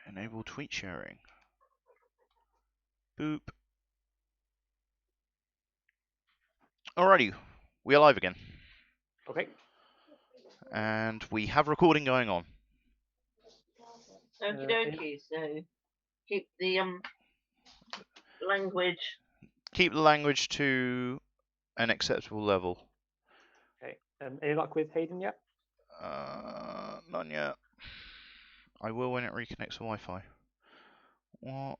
Enable tweet sharing. Boop. Alrighty, we are live again. Okay. And we have recording going on. Okie dokie, so keep the language. Keep the language to an acceptable level. Okay. Any luck with Hayden yet? None yet. I will when it reconnects to Wi-Fi. What?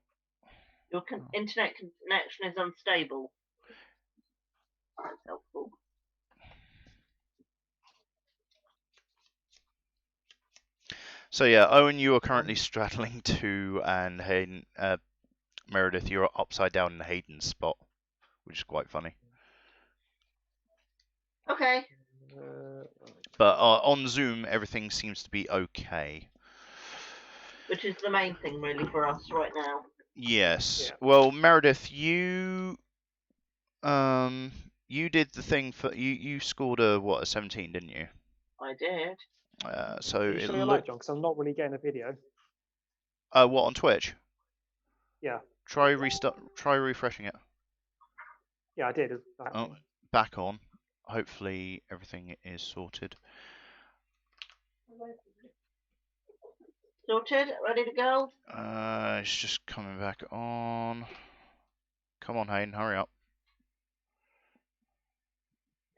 Your internet connection is unstable. That's helpful. So yeah, Owen, you are currently straddling to, and Hayden, Meredith, you're upside down in Hayden's spot, which is quite funny. Okay. But on Zoom, everything seems to be okay. Which is the main thing really for us right now. Yes. Yeah. Well, Meredith, you did the thing for you scored a 17, didn't you? I did. So Are you it sure you're live, John? Because I'm not really getting a video. what, on Twitch? Yeah. Try refreshing it. Yeah, I did. Oh, back on. Hopefully everything is sorted. Sorted? Ready to go? It's just coming back on. Come on, Hayden, hurry up.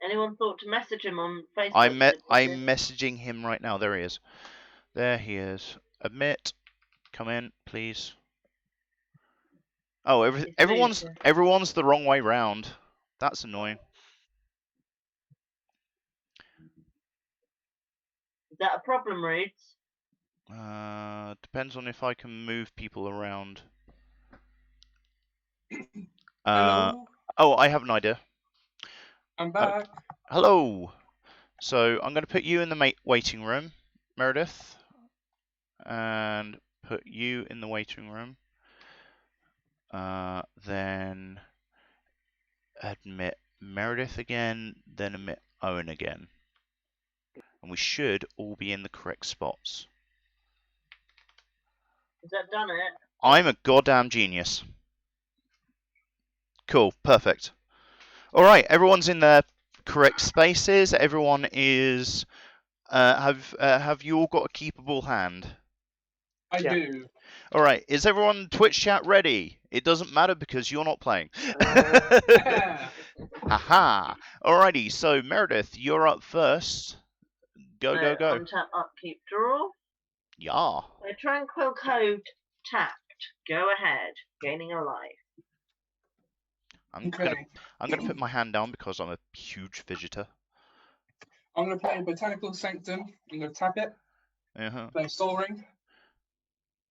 Anyone thought to message him on Facebook? I'm messaging him right now. There he is. There he is. Admit. Come in, please. Oh, everyone's the wrong way round. That's annoying. Is that a problem, Roots? Depends on if I can move people around. Hello. Oh, I have an idea. I'm back. Hello. So I'm going to put you in the waiting room, Meredith, and put you in the waiting room. Then admit Meredith again, then admit Owen again. And we should all be in the correct spots. Has that done it? I'm a goddamn genius. Cool, perfect. All right, everyone's in their correct spaces. Everyone is. Have you all got a keepable hand? I do. All right, is everyone Twitch chat ready? It doesn't matter because you're not playing. Haha. Alrighty, so Meredith, you're up first. Go. Untap, upkeep, draw. Yeah. A tranquil code tapped. Go ahead. Gaining a life. I'm gonna put my hand down because I'm a huge fidgeter. I'm gonna play Botanical Sanctum. I'm gonna tap it. Play Soul Ring.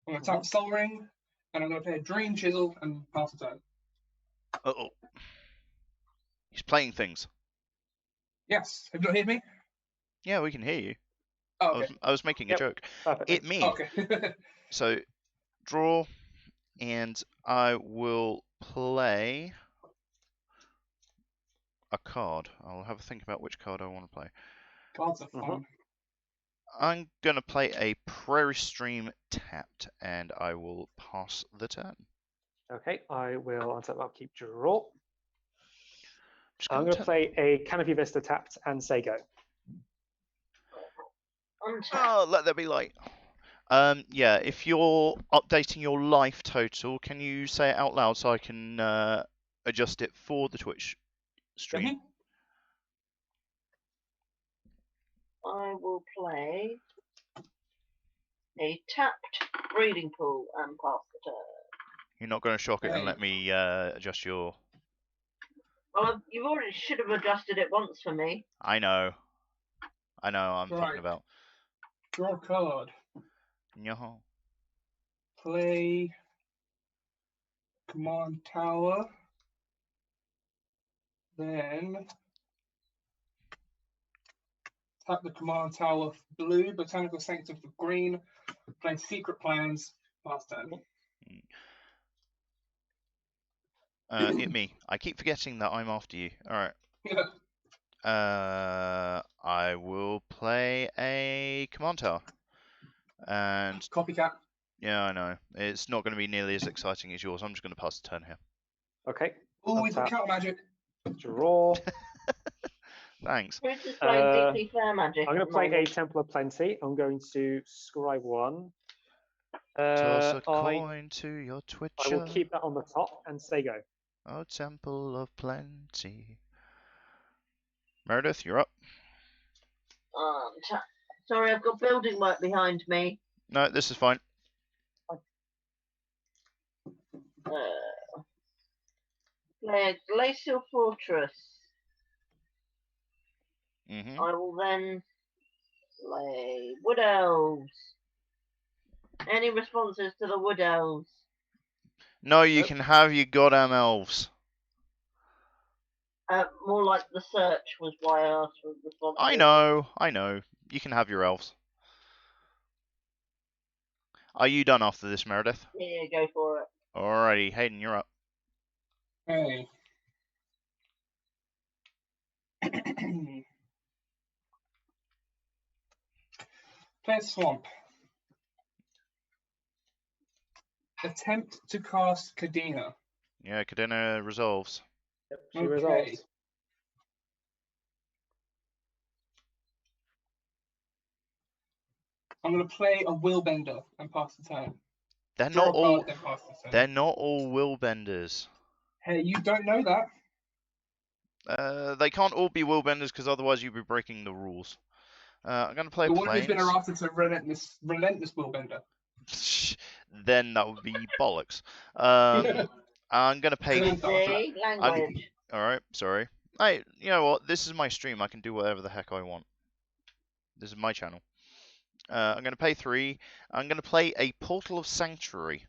I'm gonna tap Soul Ring, and I'm gonna play a Dream Chisel and pass the turn. Uh-oh. He's playing things. Yes. Have you not heard me? Yeah, we can hear you. Oh, okay. I was making a joke. Perfectly. It me. Okay. So, draw, and I will play a card. I'll have a think about which card I want to play. Cards are fun. I'm going to play a Prairie Stream tapped, and I will pass the turn. Okay, I will untap, upkeep, draw. I'm going to play a Canopy Vista tapped and say go. Oh, let there be light. Yeah, if you're updating your life total, can you say it out loud so I can adjust it for the Twitch stream? I will play a tapped breeding pool and pass the turn. You're not going to shock it and let me adjust your... Well, you already should have adjusted it once for me. I know. I'm talking about. Draw a card. No. Play Command Tower. Then tap the Command Tower for blue, Botanical Sanctum for green. Play Secret Plans, pass turn. Hit me. I keep forgetting that I'm after you. Alright. I will play a Command Tower. And Copycat. Yeah, I know. It's not going to be nearly as exciting as yours. I'm just going to pass the turn here. Okay. Oh, we've got Untap. counter magic. Draw. Thanks. Who's displaying Uh, deeply fair magic? I'm going at to the play a moment? Temple of Plenty. I'm going to scribe one. Toss a I coin to your will Twitcher. keep that on the top and say go. Oh, Temple of Plenty. Meredith, you're up. Sorry, I've got building work behind me. No, this is fine. Play a glacial fortress. Mm-hmm. I will then play wood elves. Any responses to the wood elves? No, you Nope. can have your goddamn elves. More like the search was why I asked for responses. I know. You can have your elves. Are you done after this, Meredith? Yeah, go for it. Alrighty, Hayden, you're up. Hey. Play a swamp. Attempt to cast Kadena. Yeah, Cadena resolves. Yep, she Okay. resolves. I'm going to play a Willbender and pass the turn. They're Draw not a card, all. then pass the turn. They're not all willbenders. Hey, you don't know that. They can't all be willbenders because otherwise you'd be breaking the rules. I'm gonna play But what if it's been planes. errata to relentless Willbender? Then that would be bollocks. I'm gonna pay. Easy language. All right, sorry. Hey, you know what? This is my stream. I can do whatever the heck I want. This is my channel. I'm gonna pay 3. I'm gonna play a Portal of Sanctuary.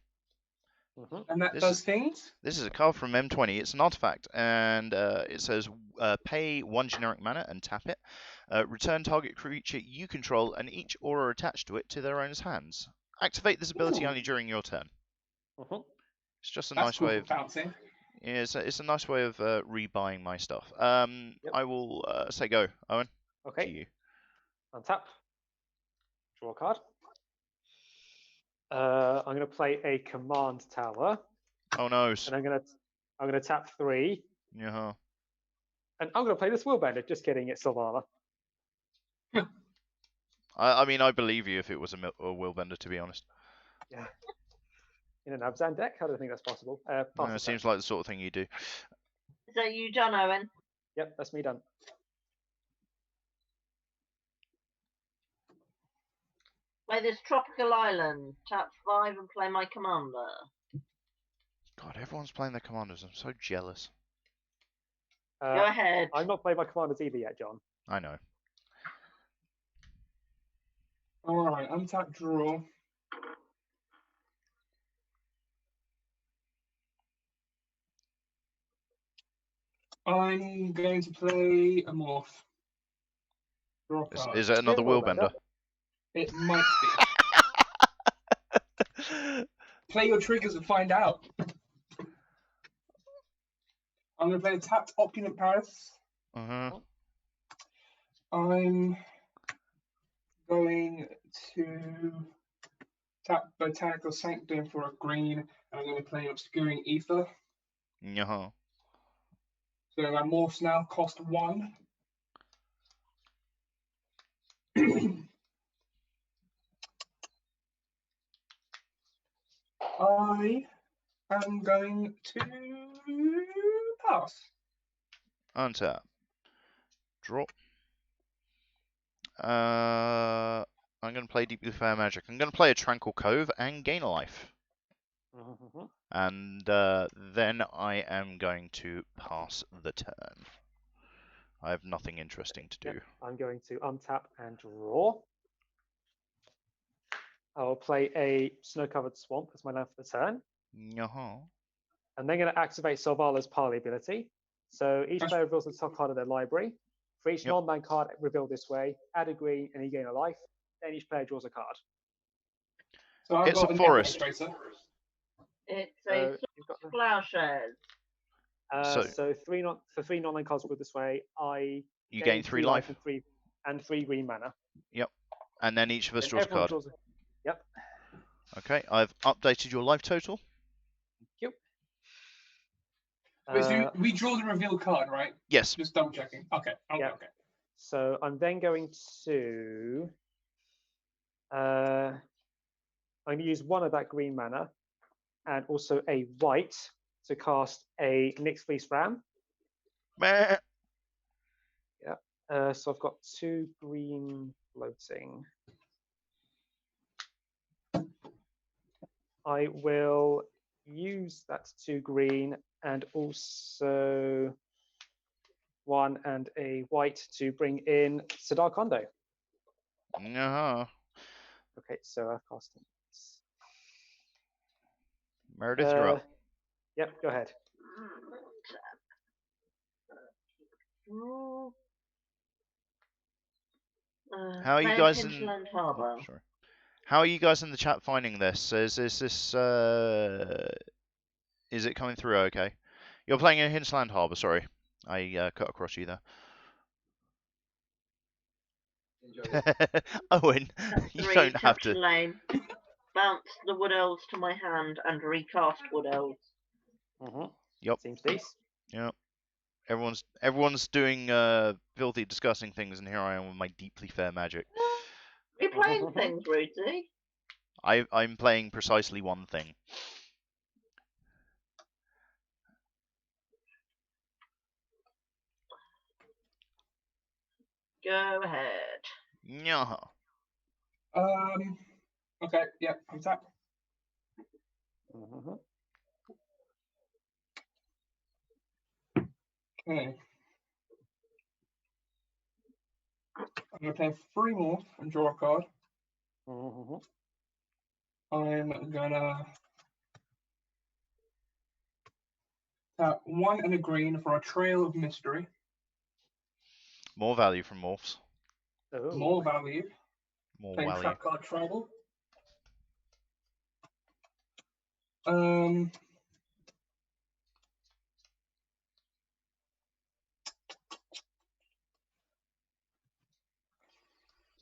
And that This does is- things? This is a card from M20. It's an artifact, and it says pay 1 generic mana and tap it. Return target creature you control and each aura attached to it to their owner's hands. Activate this ability Ooh. only during your turn. It's just a That's nice cool way for of. bouncing. Yeah, it's a nice way of rebuying my stuff. I will say go, Owen. To Okay. you. Untap. Draw a card. I'm going to play a command tower, Oh no. and I'm going to tap 3, Yeah. and I'm going to play this Willbender. Just kidding, it's Sylvana. I mean, I believe you if it was a willbender, to be honest. Yeah. In an Abzan deck, how do I think that's possible? Pass the turn. It seems like the sort of thing you do. Is that you done, Owen? Yep, that's me done. Play this tropical island. Tap 5 and play my commander. God, everyone's playing their commanders. I'm so jealous. Go ahead. I've not played my commanders either yet, John. I know. Alright, untap, draw. I'm going to play a morph. Draw a card. Is it another willbender? It might be. Play your triggers and find out. I'm going to play a tapped Opulent Paris. Uh-huh. I'm going to tap Botanical Sanctum for a green, and I'm going to play Obscuring Ether. Yeah. So my morphs now cost 1. I am going to pass. Untap. Draw. I'm going to play Deeply Fair Magic. I'm going to play a Tranquil Cove and gain a life. And then I am going to pass the turn. I have nothing interesting to do. Yep, I'm going to untap and draw. I will play a snow-covered swamp as my land for the turn. Yeah. I'm then going to activate Solvala's Parley ability. So each player reveals the top card of their library. For each non-land card revealed this way, add a green and you gain a life. Then each player draws a card. So I've It's got a an forest. Epic It's a plowshares. So for 3 non-land cards revealed this way, You gain 3 life. and 3 green mana. Yep. And then each of us Then draws a everyone card. Yep. Okay, I've updated your life total. Thank you. Wait, so we draw the reveal card, right? Yes. Just double checking. Okay. Yeah. Okay. So I'm then going to I'm going to use one of that green mana and also a white to cast a Nyx Fleece Ram. Meh. Yeah. So I've got 2 green floating. I will use that 2 green and also 1 and a white to bring in Sidar Kondo. Uh-huh. Okay, so I've cast it. Meredith, you're up. Yep, go ahead. How are you play guys in? Hinterland Oh, Harbour. sorry. How are you guys in the chat finding this? Is it coming through okay? You're playing in Hinterland Harbour, sorry. I cut across you there. Owen, you 3 don't have Capture to. Lane. Bounce the Wood Elves to my hand and recast Wood Elves. Yep. Seems decent. Yep. Everyone's doing filthy, disgusting things, and here I am with my deeply fair magic. We're playing things, Rudy. I'm playing precisely one thing. Go ahead. Yeah. Okay. Yeah. I'm tapped. Okay. I'm gonna play 3 more and draw a card. I'm gonna tap 1 and a green for a Trail of Mystery. More value from morphs. Oh. More value. More Playing value. trap card Tribal.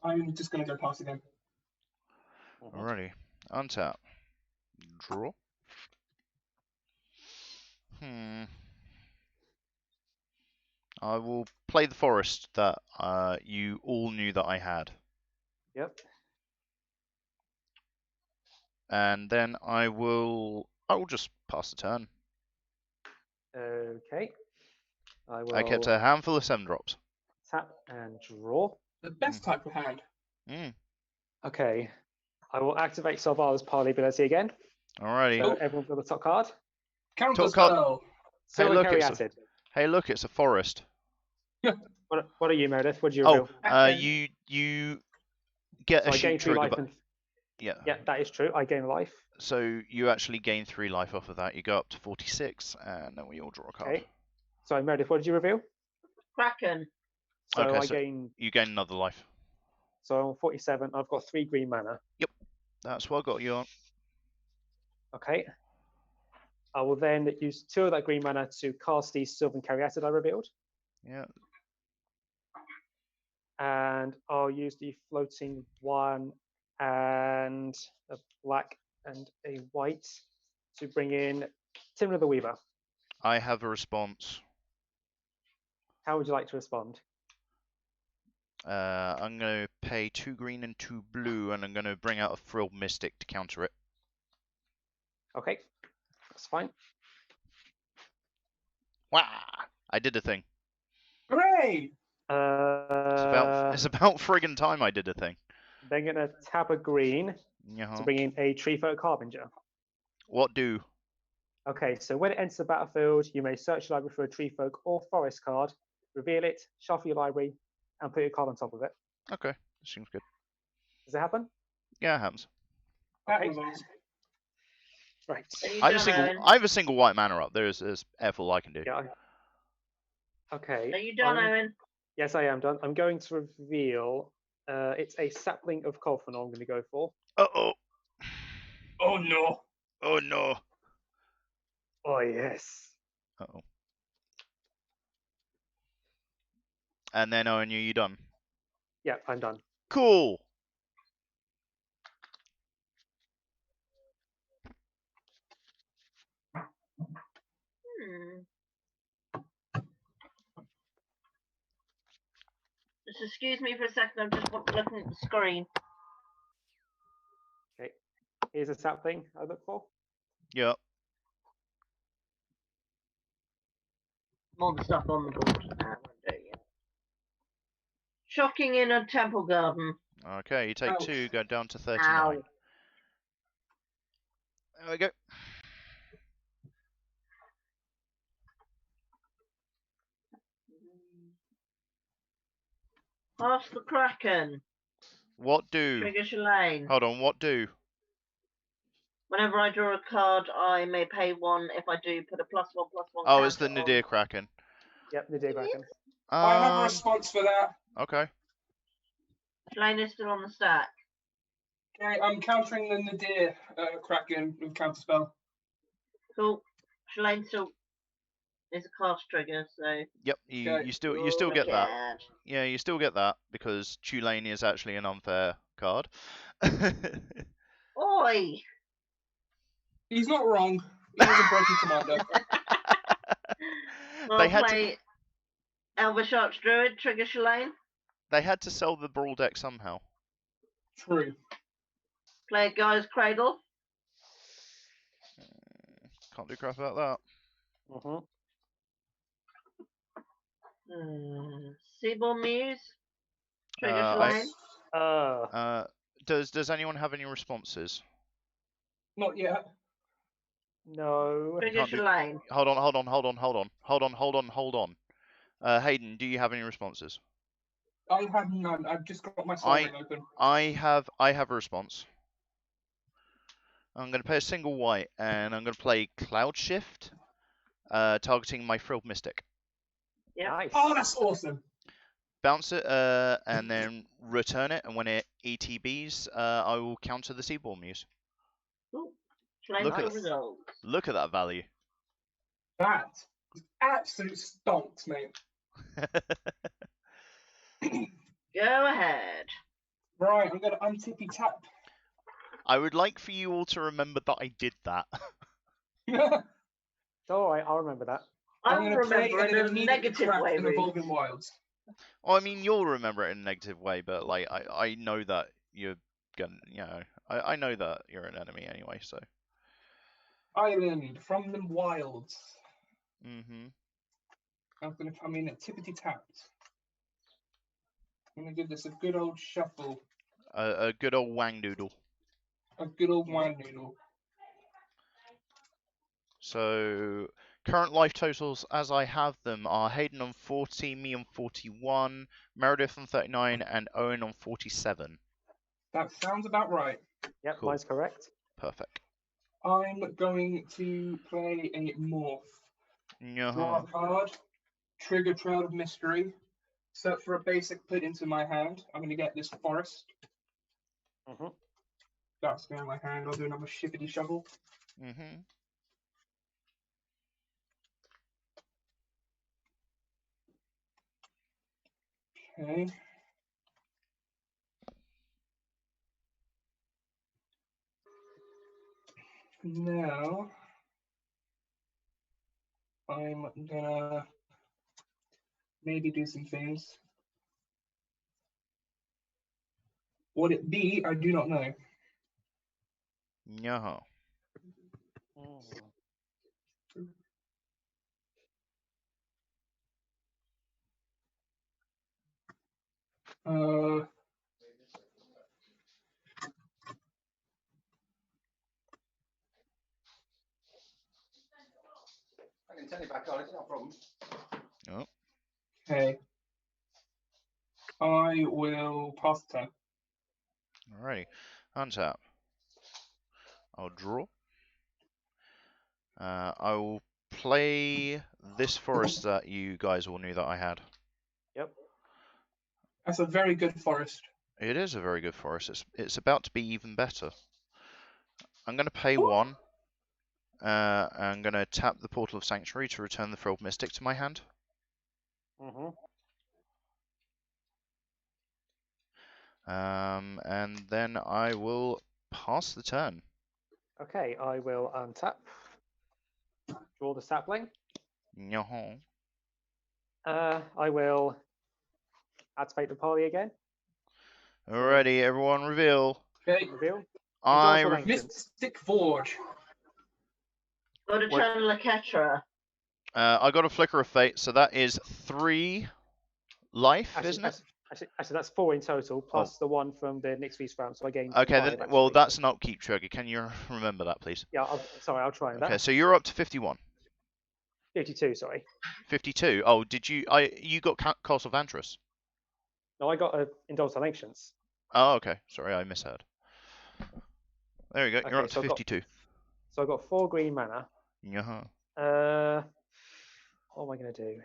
I'm just gonna go pass again. Alrighty. Untap. Draw. I will play the forest that you all knew that I had. Yep. And then I will just pass the turn. Okay. I will I kept a handful of 7-drops. tap and draw. The best type of hand. Okay. I will activate Solvala's parley ability again. Alrighty. So everyone got the top card. Counter Top card. spell. Silver look, Caryatid. Hey, look, it's a forest. What are you, Meredith? What did you reveal? You get So a I gain sheep 3 trigger. life. Yeah, that is true. I gain life. So you actually gain 3 life off of that. You go up to 46, and then we all draw a card. Okay. So Meredith, what did you reveal? Kraken. So Okay, I so gain. you gain another life. So I'm 47. I've got 3 green mana. Yep, that's what I got you on. Okay. I will then use 2 of that green mana to cast the Sylvan Caryatid I revealed. Yeah. And I'll use the floating 1 and a black and a white to bring in Timber the Weaver. I have a response. How would you like to respond? I'm going to pay 2 green and 2 blue, and I'm going to bring out a Frilled Mystic to counter it. Okay, that's fine. Wah! I did a thing. Hooray! It's about friggin' time I did a thing. Then going to tap a green to bring in a Tree Folk Harbinger. What do? Okay, so when it enters the battlefield, you may search your library for a Tree Folk or Forest card, reveal it, shuffle your library, and put your card on top of it. Okay, seems good. Does it happen? Yeah, it happens. That Okay. was awesome. Right. I have a single white mana up. There's F all I can do. Yeah. Okay. Are you done, Owen? Yes, I am done. I'm going to reveal. It's a sapling of Colphanol I'm going to go for. Uh-oh. Oh no. Oh no. Oh yes. Uh-oh. And then Owen, you done? Yeah, I'm done. Cool. Just excuse me for a second. I'm just looking at the screen. Okay. Here's a sapling I look for. Yep. More the stuff on the board. Shocking in a temple garden. Okay, you take Ouch. 2, go down to 39. Ow. There we go. Pass the Kraken. What do? Trigger Shalane. Hold on, what do? Whenever I draw a card, I may pay 1. If I do, put a +1/+1 Oh, it's the counter on. Nadir Kraken. Yep, the Nadir Kraken. I have a response for that. Okay. Shalane is still on the stack. Okay, I'm countering the Nadir Kraken with counterspell. Cool. Shalane still is a cast trigger, so. Yep, you still get that. Yeah, you still get that because Tulane is actually an unfair card. Oi! He's not wrong. He is a broken commander. Well, They had play Elvish Archdruid, trigger Shalane. They had to sell the Brawl deck somehow. True. Play Guy's Cradle. Can't do crap about that. Seaborn Muse, trigger I- Shalane. Does anyone have any responses? Not yet. No. Trigger Can't do- Shalane. Hold on. Hayden, do you have any responses? I have none. I've just got my soldering open. I have a response. I'm going to pay a single white, and I'm going to play Cloud Shift, targeting my Frilled Mystic. Yep. Nice. Oh, that's awesome. Bounce it, and then return it, and when it ETBs, I will counter the Seaborn Muse. Cool. Shalane Look at still that. resolves. Look at that value. That is absolute stonks, mate. Go ahead. Right, I'm going to untippy tap. I would like for you all to remember that I did that. All right, I'll remember that. I'll I'm going to play remember an in a immediate negative trap way, in Reece. Evolving Wilds. Well, I mean, you'll remember it in a negative way, but like, I know that you're gonna, I know that you're an enemy anyway, so. Island from the wilds. Mm-hmm. I'm going to come in at tippity tapped. I'm going to give this a good old shuffle. A good old wang doodle. A good old wine noodle. So, current life totals as I have them are Hayden on 40, me on 41, Meredith on 39, and Owen on 47. That sounds about right. Yep, Cool. mine's correct. Perfect. I'm going to play a morph. Draw a card, trigger Trail of Mystery, search for a basic, put into my hand. I'm going to get this forest. That's going in my hand. I'll do another shippity shovel. Okay. Now, I'm gonna maybe do some things. Would it be? I do not know. No. I can turn it back on, it's not a problem. Oh. Okay. I will pass the turn. Alrighty. Untap. I'll draw. I will play this forest that you guys all knew that I had. Yep. That's a very good forest. It is a very good forest. It's about to be even better. I'm going to pay 1. I'm going to tap the Portal of Sanctuary to return the Frilled Mystic to my hand. And then I will pass the turn. Okay, I will untap. Draw the sapling. Yeah. I will activate the parley again. Alrighty, everyone, reveal. Okay. Reveal. I Indulge on re- ancients. Mystic Forge. Got to Wait. channel a Ketra. I got a flicker of fate, so that is 3 life, Actually, isn't it? actually, that's 4 in total, plus the one from the Nix Feast round, so I gained 5. Okay, then. Actually, Well, that's so. an upkeep trigger. Can you remember that, please? Yeah, sorry, I'll try Okay, that. so you're up to 51. 52, sorry. 52. Oh, did you? You got Castle Vantress. No, I got Indulge on ancients. Oh, okay. Sorry, I misheard. There you go. You're Okay, up to so 52. I got 4 green mana. Yeah. What am I going to do?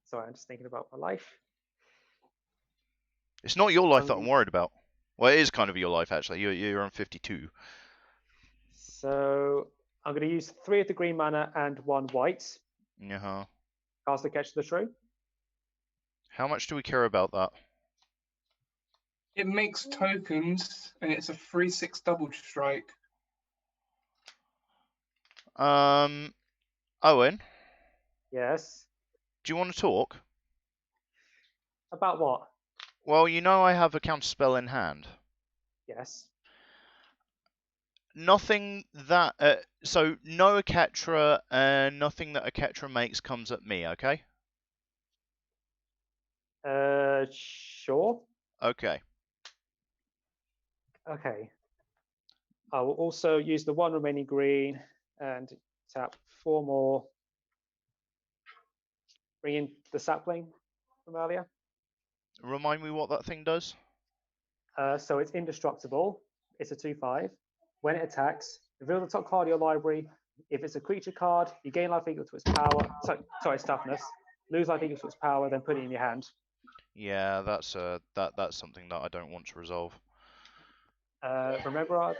Sorry, I'm just thinking about my life. It's not your life that I'm worried about. Well, it is kind of your life, actually. You're on 52. So I'm going to use 3 of the green mana and 1 white. Yeah. Cast the Catch the Shrew. How much do we care about that? It makes tokens, and it's a 3/6 double strike. Owen, Yes. do you want to talk? About what? Well, you know I have a counterspell in hand. Yes. Nothing that... so, no Aketra, and nothing that Aketra makes comes at me, okay? Sure. Okay. Okay. I will also use the 1 remaining green and tap 4 more. Bring in the sapling from earlier. Remind me what that thing does? So it's indestructible. It's a 2/5. When it attacks, reveal the top card of your library. If it's a creature card, you gain life equal to its power. Sorry, its toughness. Lose life equal to its power, then put it in your hand. Yeah, that's something that I don't want to resolve. Remember,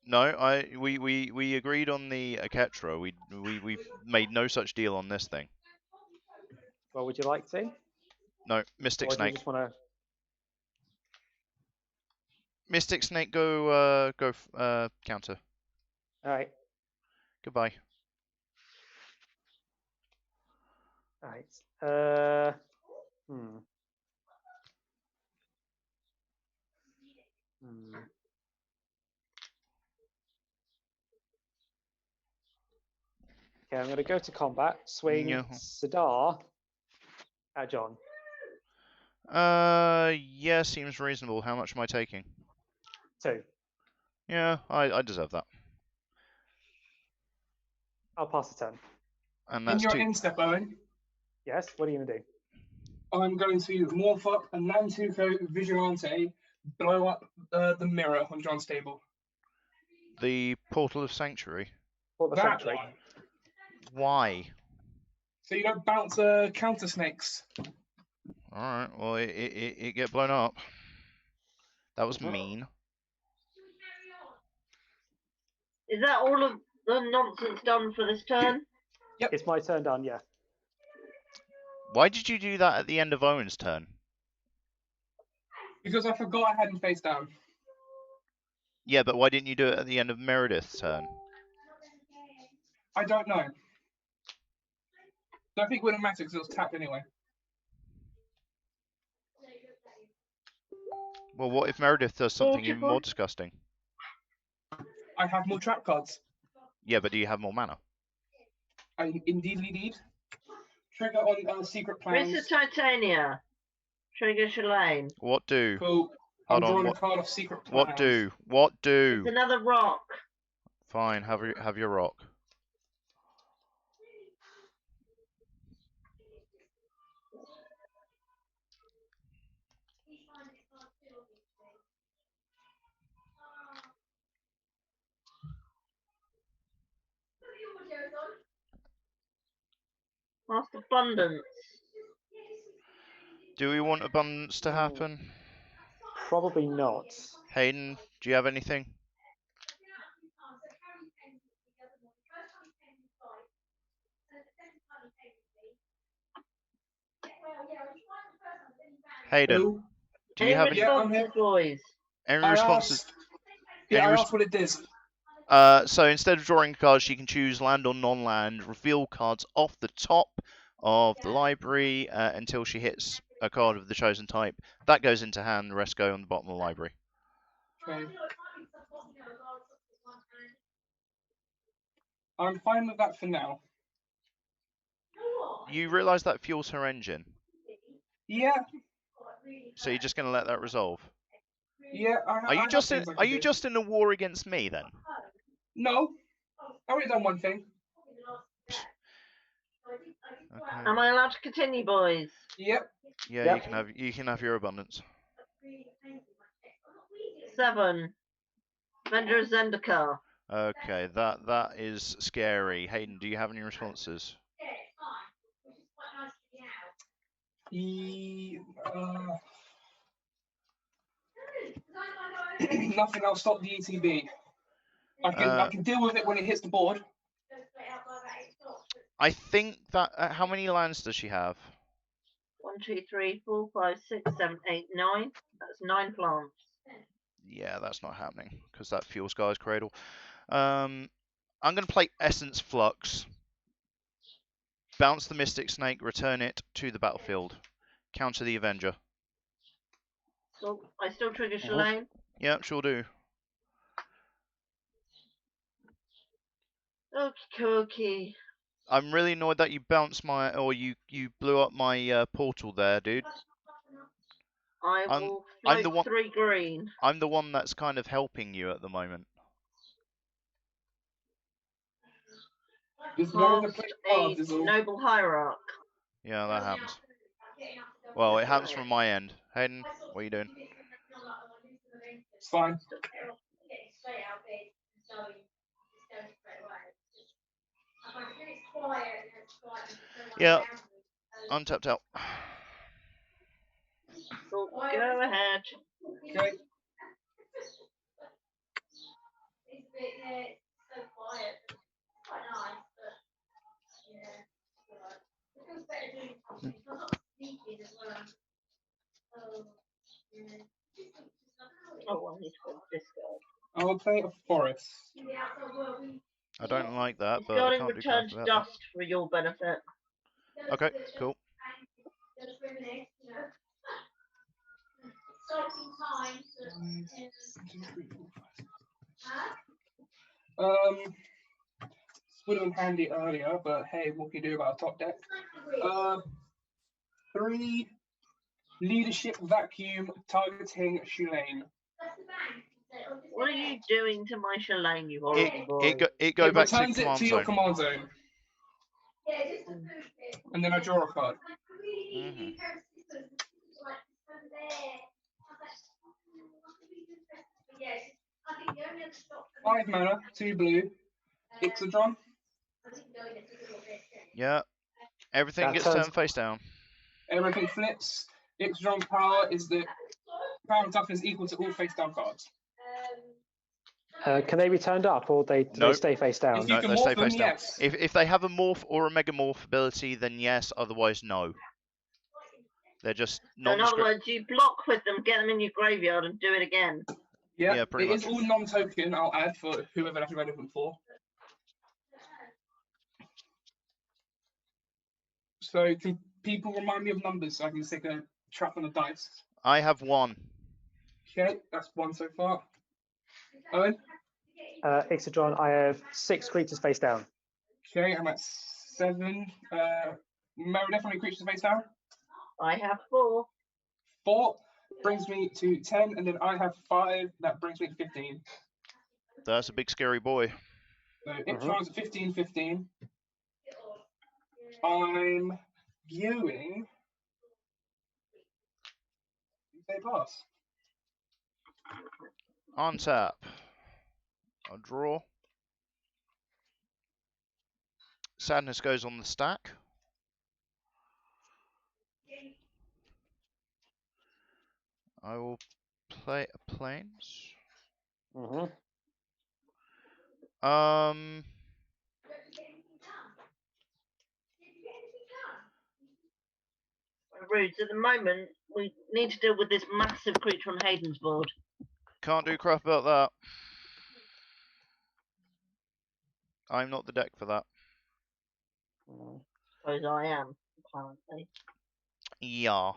No, we agreed on the Aketra. We've made no such deal on this thing. well, would you like to? No, Mystic Or do you Snake. just want to? Mystic Snake, go counter. All right. Goodbye. All right. Hmm. Okay, I'm going to go to combat. Swing Yeah. Sidar at John. Yeah, seems reasonable. How much am I taking? 2. Yeah, I deserve that. I'll pass the turn. And In that's your 2. end step, Owen, Yes. What are you going to do? I'm going to morph up a Nantuko Vigilante, blow up the mirror on John's table. The Portal of Sanctuary. For the That sanctuary. one. Why? So you don't bounce counter snakes. Alright, well, it get blown up. That was mean. Is that all of the nonsense done for this turn? Yep. It's my turn done. Yeah. Why did you do that at the end of Owen's turn? Because I forgot I had him face down. Yeah, but why didn't you do it at the end of Meredith's turn? I don't know. Don't think it would have mattered because it was tapped anyway. Well, what if Meredith does something even more disgusting? I have more trap cards. Yeah, but do you have more mana? I indeedly need. Trigger on secret plans. Mr. Titania. Trigger Shalane. What do? Cool. Hold I'm on, drawing what- a card of secret plans. What do? What It's do? another rock. Fine, have your rock. Last abundance. Do we want abundance to happen? Probably not. Hayden, do you have anything? Hayden, Hello? do you have any Yeah, I'm here. responses, boys? I responses? asked. Yeah, I asked what it does. So instead of drawing cards, she can choose land or non-land, reveal cards off the top of the library until she hits a card of the chosen type. That goes into hand, the rest go on the bottom of the library. Okay. I'm fine with that for now. You realise that fuels her engine, Yeah, so you're just going to let that resolve. yeah. Are you I have just things I are can you do. just in a war against me then? No, I already done one thing. Okay. Am I allowed to continue, boys? Yep. Yeah, Yep. you can have your abundance. 7. Vendor Zendikar. Okay, that is scary. Hayden, do you have any responses? Nothing. I'll stop the ETB. I can deal with it when it hits the board. I think that. How many lands does she have? 1, 2, 3, 4, 5, 6, 7, 8, 9. That's 9 plants. Yeah, that's not happening because that fuels Guy's Cradle. I'm going to play Essence Flux. Bounce the Mystic Snake, return it to the battlefield. Counter the Avenger. So I still trigger Shalane. Yep, sure do. Okie dokie. I'm really annoyed that you bounced you blew up my portal there, dude. I I'm will I'm float the one 3 green. I'm the one that's kind of helping you at the moment. Just learn to Cast play a cards is all. Noble Hierarch. Yeah, that happens. Well, it happens from my end. Hayden, what are you doing? It's fine. Yeah, I'm tapped out. So go ahead. Okay. Oh, I need to go discard. I will play a forest. I don't like that, but I Discarding can't do return crap to about dust for your benefit. that. Okay, cool. Would have been handy earlier, but hey, what can you do about a top deck? 3 leadership vacuum targeting Shulane. What are you doing to my Shalane, you horrible boy? It go It back to returns it command to your zone. command zone. And then I draw a card. Mm-hmm. 5 mana, 2 blue. Ixodron. Yeah, everything That gets turns- turned face down. Everything flips. Ixodron's power is the power and toughness equal to all face down cards. Can they be turned up, or do they Nope. stay face down? If you No, can they morph stay them, face down. yes. If they have a morph or a megamorph ability, then yes. Otherwise, no. They're just So in other nondescript. words, you block with them, get them in your graveyard, and do it again. Yeah, pretty it is much. all non-token. I'll add for whoever that's relevant for. So can people remind me of numbers so I can stick a trap on the dice? I have 1. Okay, that's 1 so far. Owen? Ixodron, I have 6 creatures face down. Okay, I'm at 7. Meredith, how many creatures face down? I have 4. 4 brings me to 10, and then I have 5. That brings me to 15. That's a big scary boy. So Ixodron's at 15, 15. I'm viewing. They pass. On tap. A draw. Sadness goes on the stack. I will play a plains. Roots, at the moment, we need to deal with this massive creature on Hayden's board. Can't do crap about that. I'm not the deck for that. Suppose I am, apparently. Yeah.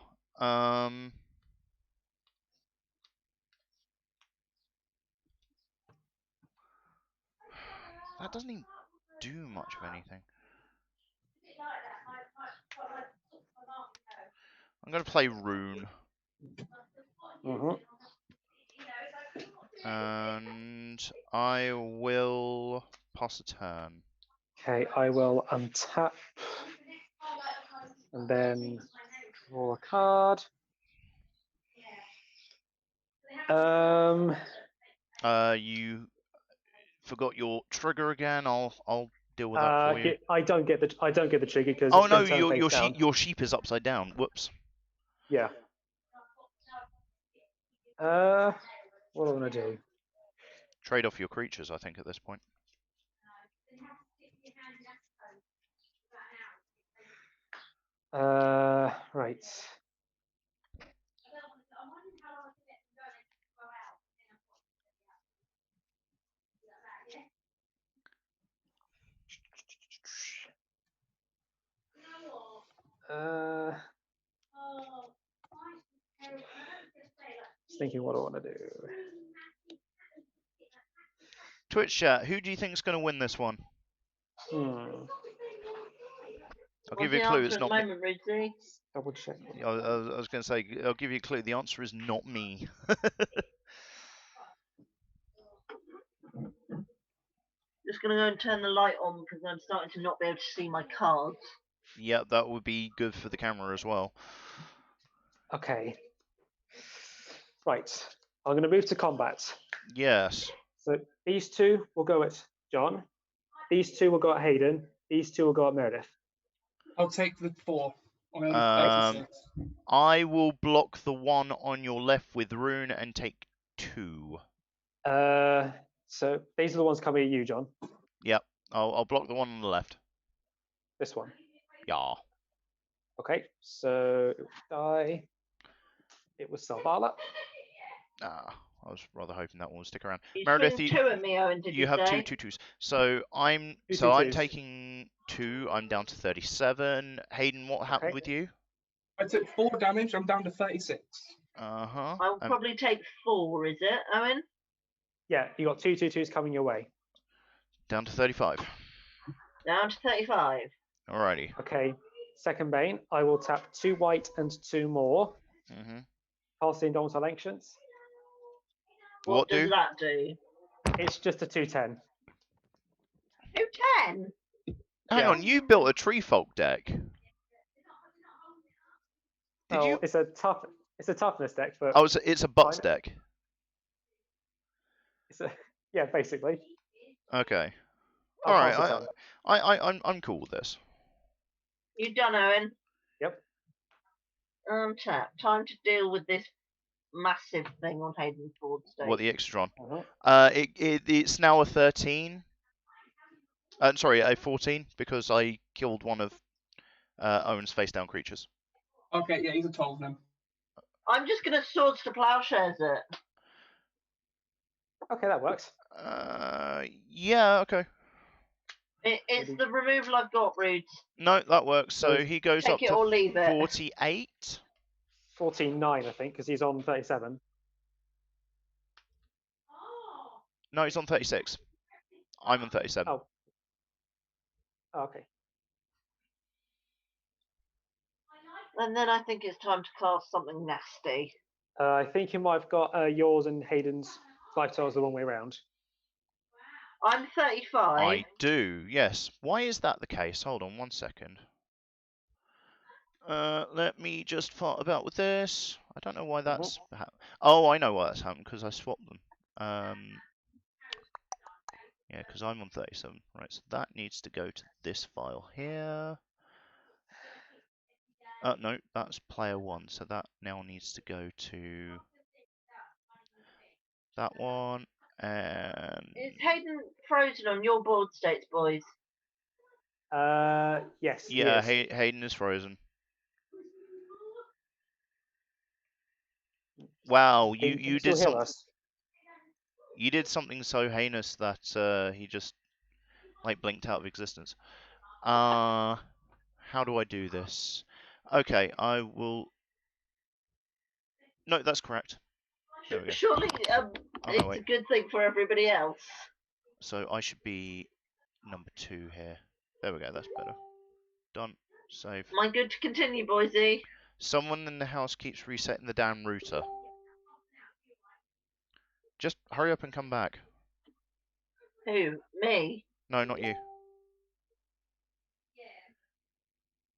That doesn't even do much of anything. I'm going to play Rune. And I will pass a turn. Okay, I will untap and then draw a card. You forgot your trigger again. I'll deal with that for you. I don't get the trigger because Oh it's no, going to turn face down. your sheep is upside down. Whoops. Yeah. What do I want to do? Trade off your creatures, I think, at this point. Right. Just thinking what I want to do. Twitch chat, who do you think is going to win this one? Hmm. I'll give you a clue. It's not me. Moment, Ridley? Double check. I was going to say, I'll give you a clue. The answer is not me. Just going to go and turn the light on because I'm starting to not be able to see my cards. Yeah, that would be good for the camera as well. Okay. Right. I'm going to move to combat. Yes. So these two will go at John. These two will go at Hayden. These two will go at Meredith. I'll take the 4. On 36. I will block the one on your left with Rune and take 2. So these are the ones coming at you, John. Yep. I'll block the one on the left. This one. Yeah. Okay. So it will die. It was Salvala. I was rather hoping that one would stick around. You Meredith, swing 2 at me, Owen, did you have say? 2 2/2s. So I'm taking 2. I'm down to 37. Hayden, what happened with you? I took 4 damage. I'm down to 36. I'll probably take 4, is it, Owen? Yeah, you got 2 2/2s coming your way. Down to 35. Down to 35. Alrighty. Okay. Second Bane, I will tap 2 white and 2 more. Pass the Indomitable Ancients. What does that do? It's just a 2/10. 2/10? Hang on, you built a tree folk deck. Did you? It's a toughness deck, but oh, it's a butts deck. It's yeah, basically. Okay. All right. I'm cool with this. You done, Owen? Yep. Chat. Time to deal with this massive thing on Hayden's board stage. What, the Extron? It's now a 13. Sorry, a 14 because I killed one of Owen's face down creatures. Okay, yeah, he's a 12 now. I'm just gonna Swords to Plowshares it. Okay, that works. Yeah, okay. It's the removal I've got, Roots. No, that works. So he goes up to or leave it. 48. 49, I think, because he's on 37. No, he's on 36. I'm on 37. Oh. Okay. And then I think it's time to cast something nasty. I think you might have got yours and Hayden's 5 tiles the wrong way around. I'm 35. I do, yes. Why is that the case? Hold on 1 second. Let me just fart about with this. I don't know why that's... Oh, I know why that's happened, because I swapped them. Yeah, because I'm on 37. Right, so that needs to go to this file here. No, that's player 1, so that now needs to go to that one. And is Hayden frozen on your board states, boys? Yes. Yeah, Hayden is frozen. Wow, Hayden, can you you still did hear something. us? You did something so heinous that he just like blinked out of existence. How do I do this? Okay, I will. No, that's correct. There we go. Surely Oh no, it's a wait. good thing for everybody else. So I should be number 2 here. There we go. That's better. Done. Save. Am I good to continue, Boise? Someone in the house keeps resetting the damn router. Just hurry up and come back. Who? Me? No, not you.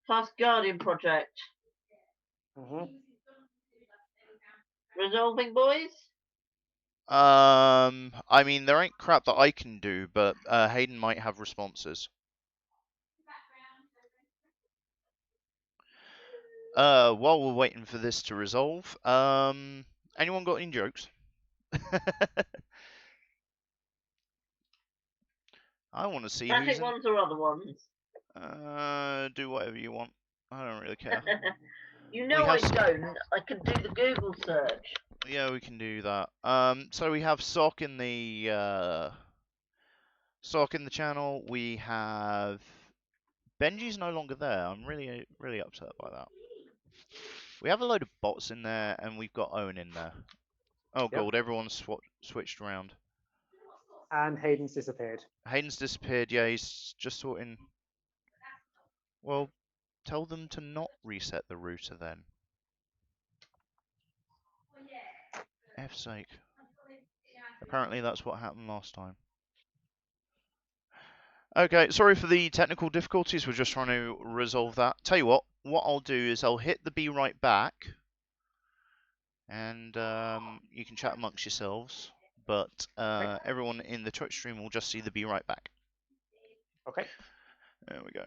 Task Guardian Project. Mm-hmm. Resolving, boys? I mean, there ain't crap that I can do, but Hayden might have responses. While we're waiting for this to resolve, anyone got any jokes? I want to see who's Static in. ones or other ones? Do whatever you want. I don't really care. You We know I have don't. I can do the Google search. Yeah, we can do that. So we have Sock in the channel. We have Benji's no longer there. I'm really upset by that. We have a load of bots in there, and we've got Owen in there. Oh Yep. god, everyone's switched around. And Hayden's disappeared. Hayden's disappeared. Yeah, he's just sorting. Well, tell them to not reset the router then. F's sake. Apparently that's what happened last time. Okay, sorry for the technical difficulties. We're just trying to resolve that. Tell you what I'll do is I'll hit the be right back, and you can chat amongst yourselves. But everyone in the Twitch stream will just see the be right back. Okay. There we go.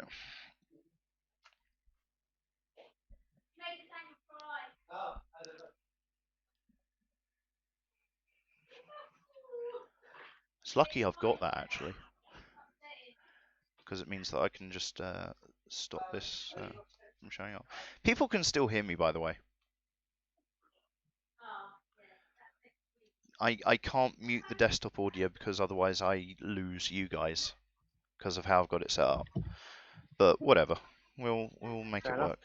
It's lucky I've got that actually, because it means that I can just stop this from showing up. People can still hear me, by the way. I can't mute the desktop audio because otherwise I lose you guys because of how I've got it set up. But whatever, we'll make Fair it enough. work.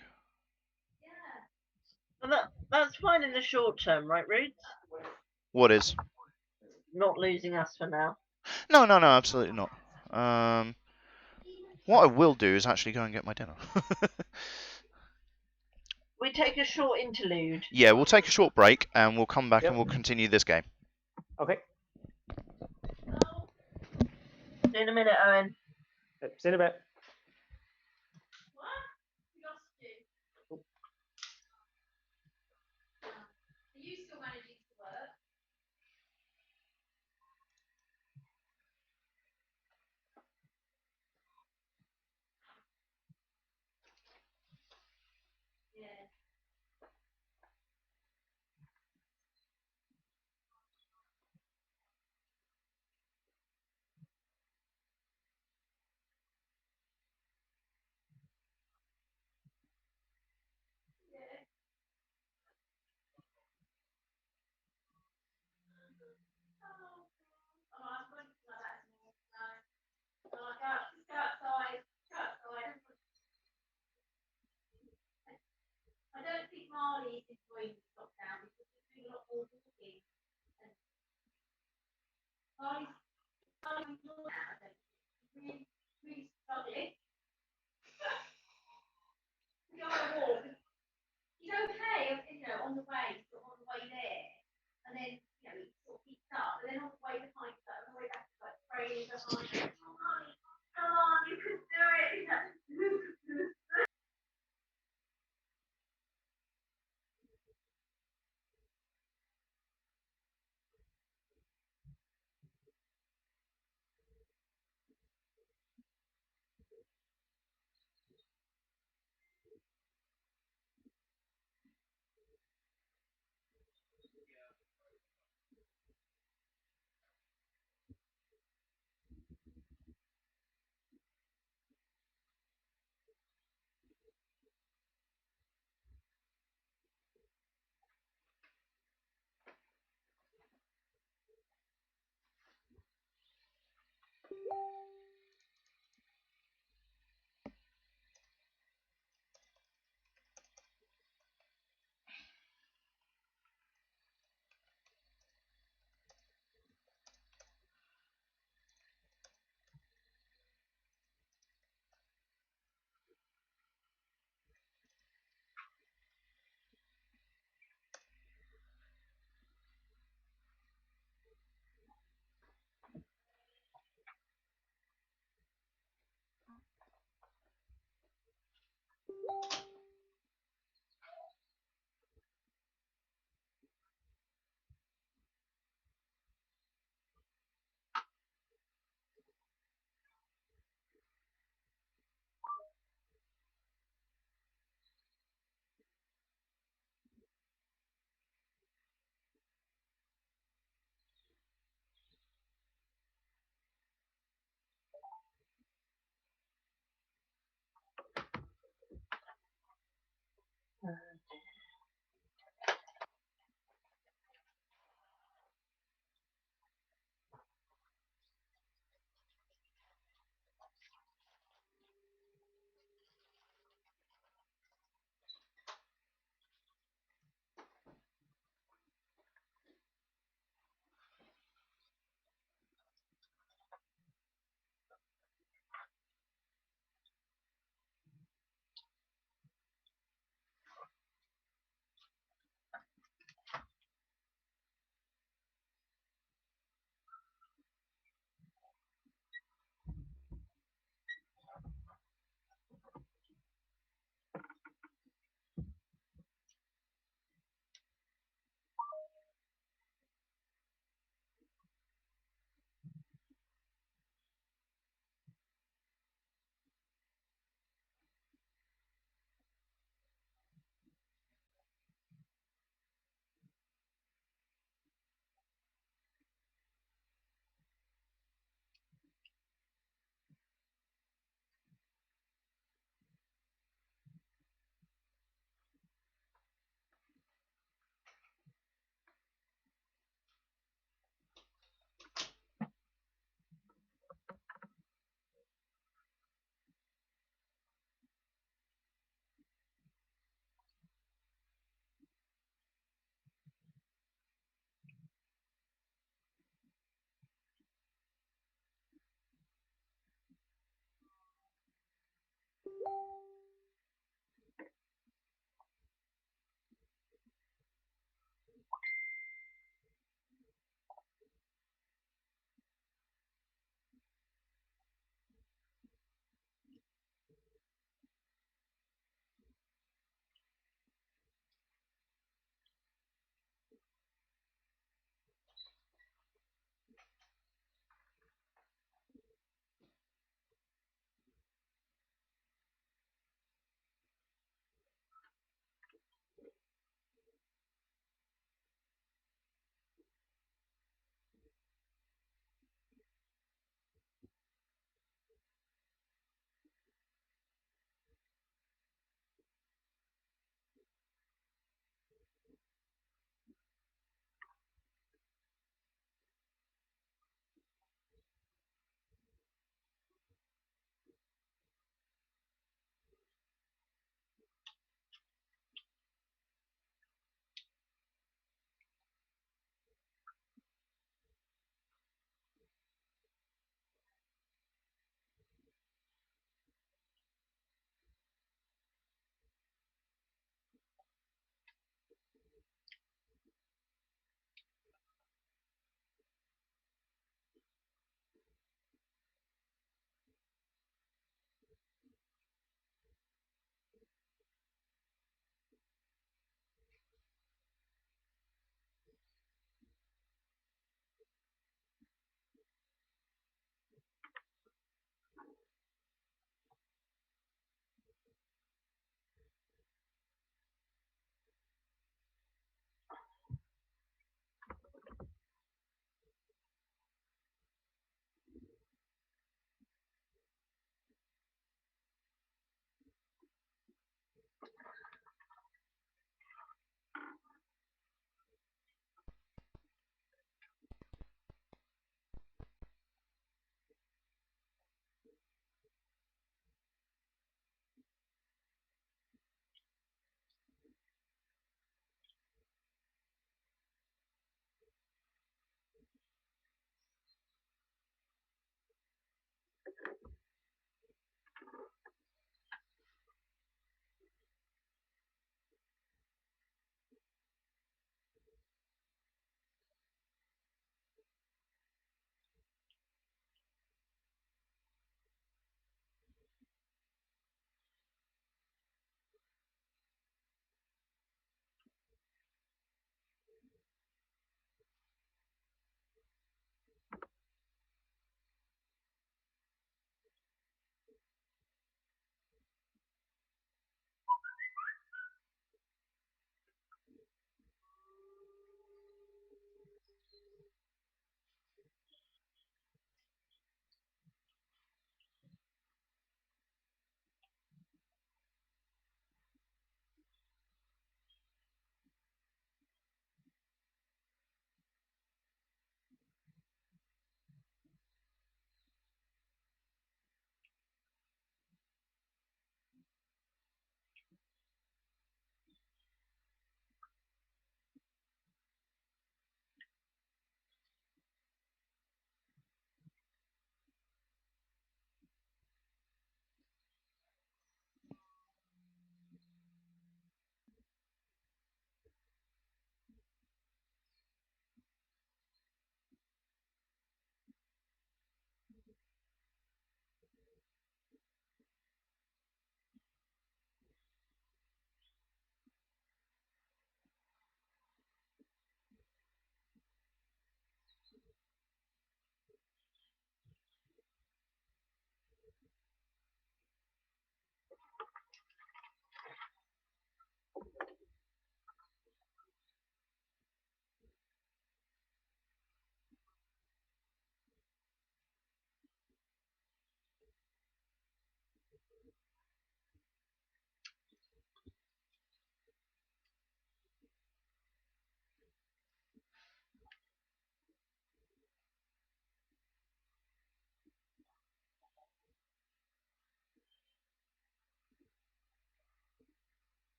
And that's fine in the short term, right, Roots? What is? Not losing us for now. No, absolutely not. What I will do is actually go and get my dinner. We take a short interlude. Yeah, we'll take a short break and we'll come back Yep. and we'll continue this game. Okay. See you in a minute, Owen. See you in a bit.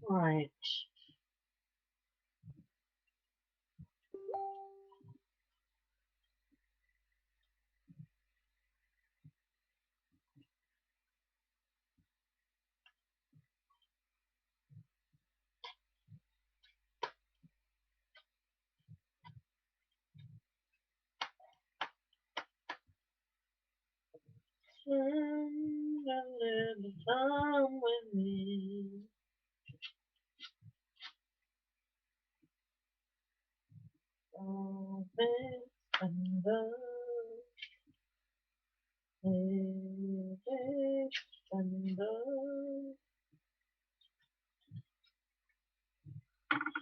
Right. Spend a little time with me. Oh, this and that, this and that,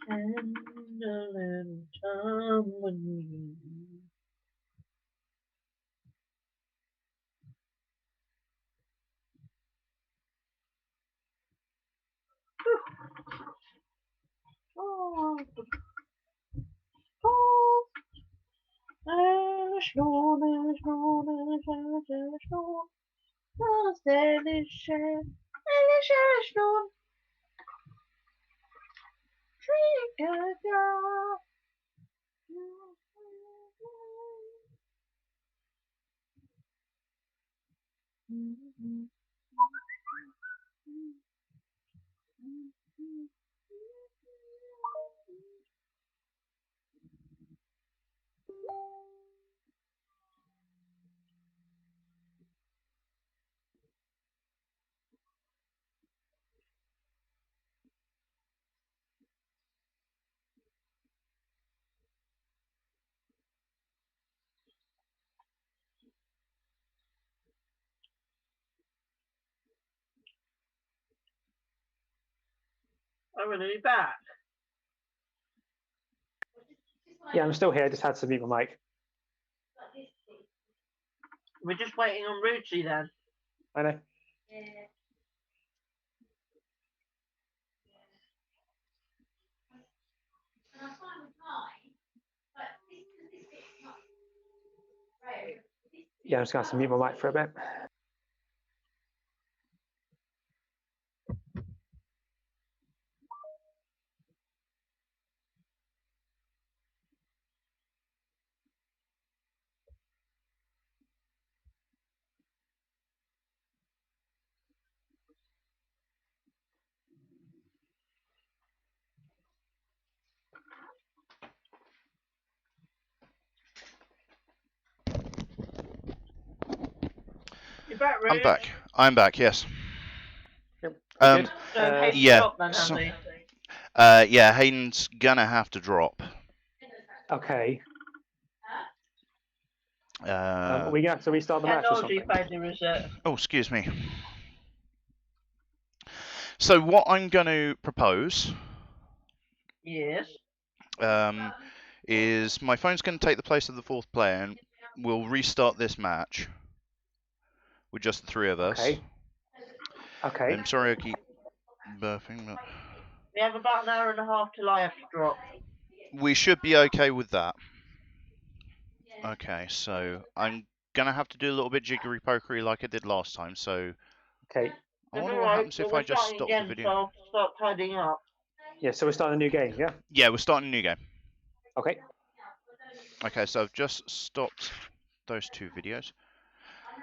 spend a little time with me. Oh, oh, Schnurren, Schnurren, Schnurren, Schnurren. Oh, delicious, delicious Schnurren. Trigger, I'm going to be back. Yeah, I'm still here. I just had to mute my mic. We're just waiting on Ruchi then. I know. Yeah, I'm just going to have to mute my mic for a bit. You back, Ruch? I'm back. I'm back. Yes. Yep. Um, Good. So Hayden yeah, dropped then, has so- he? Yeah, Hayden's gonna have to drop. Okay. Uh, We have to restart the match or Technology something. failure reset. oh, excuse me. So what I'm going to propose Yes. is my phone's going to take the place of the fourth player, and we'll restart this match with just the three of us. Okay. Okay. I'm sorry I keep burping, but We have about an hour and a half till I have to drop. we should be okay with that. Okay, so I'm gonna have to do a little bit jiggery pokery like I did last time. So Okay. I It's wonder what alright, happens but if we're I just starting stop the again, video. so I'll start tidying up. Yeah, so we're starting a new game, yeah? Yeah, we're starting a new game. Okay. Okay, so I've just stopped those 2 videos.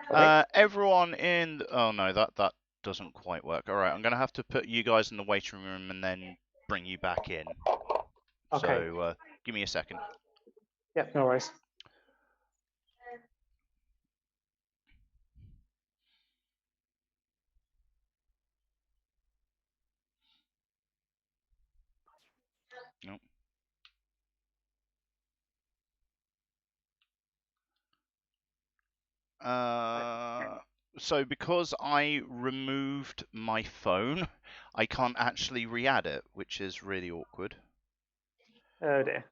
Okay. Everyone in. Oh no, that doesn't quite work. All right, I'm gonna have to put you guys in the waiting room and then bring you back in. Okay. So give me a second. Yeah, no worries. Nope. So because I removed my phone, I can't actually re-add it, which is really awkward. Oh dear.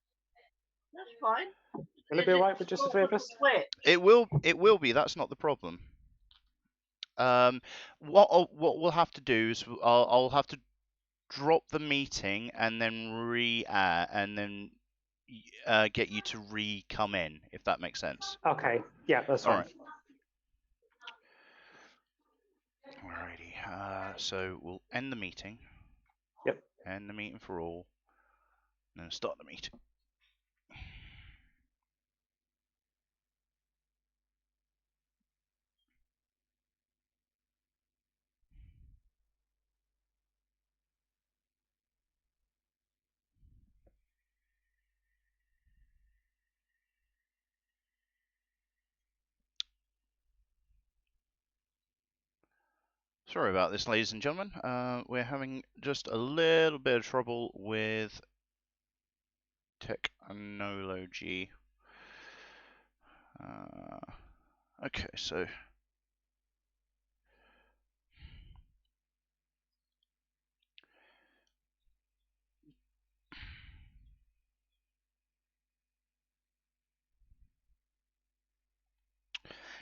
That's fine. Will it be alright with just the 3 of us? Switch. It will be. That's not the problem. What we'll have to do is I'll have to drop the meeting and then get you to come in, if that makes sense. Okay. Yeah, that's All fine. right. Alrighty. So we'll end the meeting. Yep. End the meeting for all. And then start the meeting. Sorry about this, ladies and gentlemen. We're having just a little bit of trouble with technology. Okay, so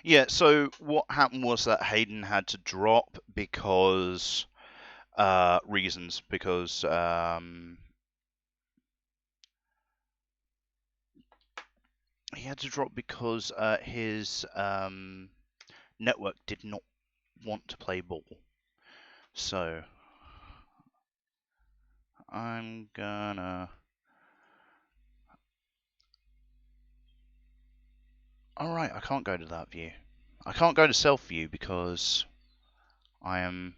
yeah, so what happened was that Hayden had to drop because reasons, because he had to drop because his network did not want to play ball. So I'm gonna. Alright, I can't go to that view. I can't go to self view because I am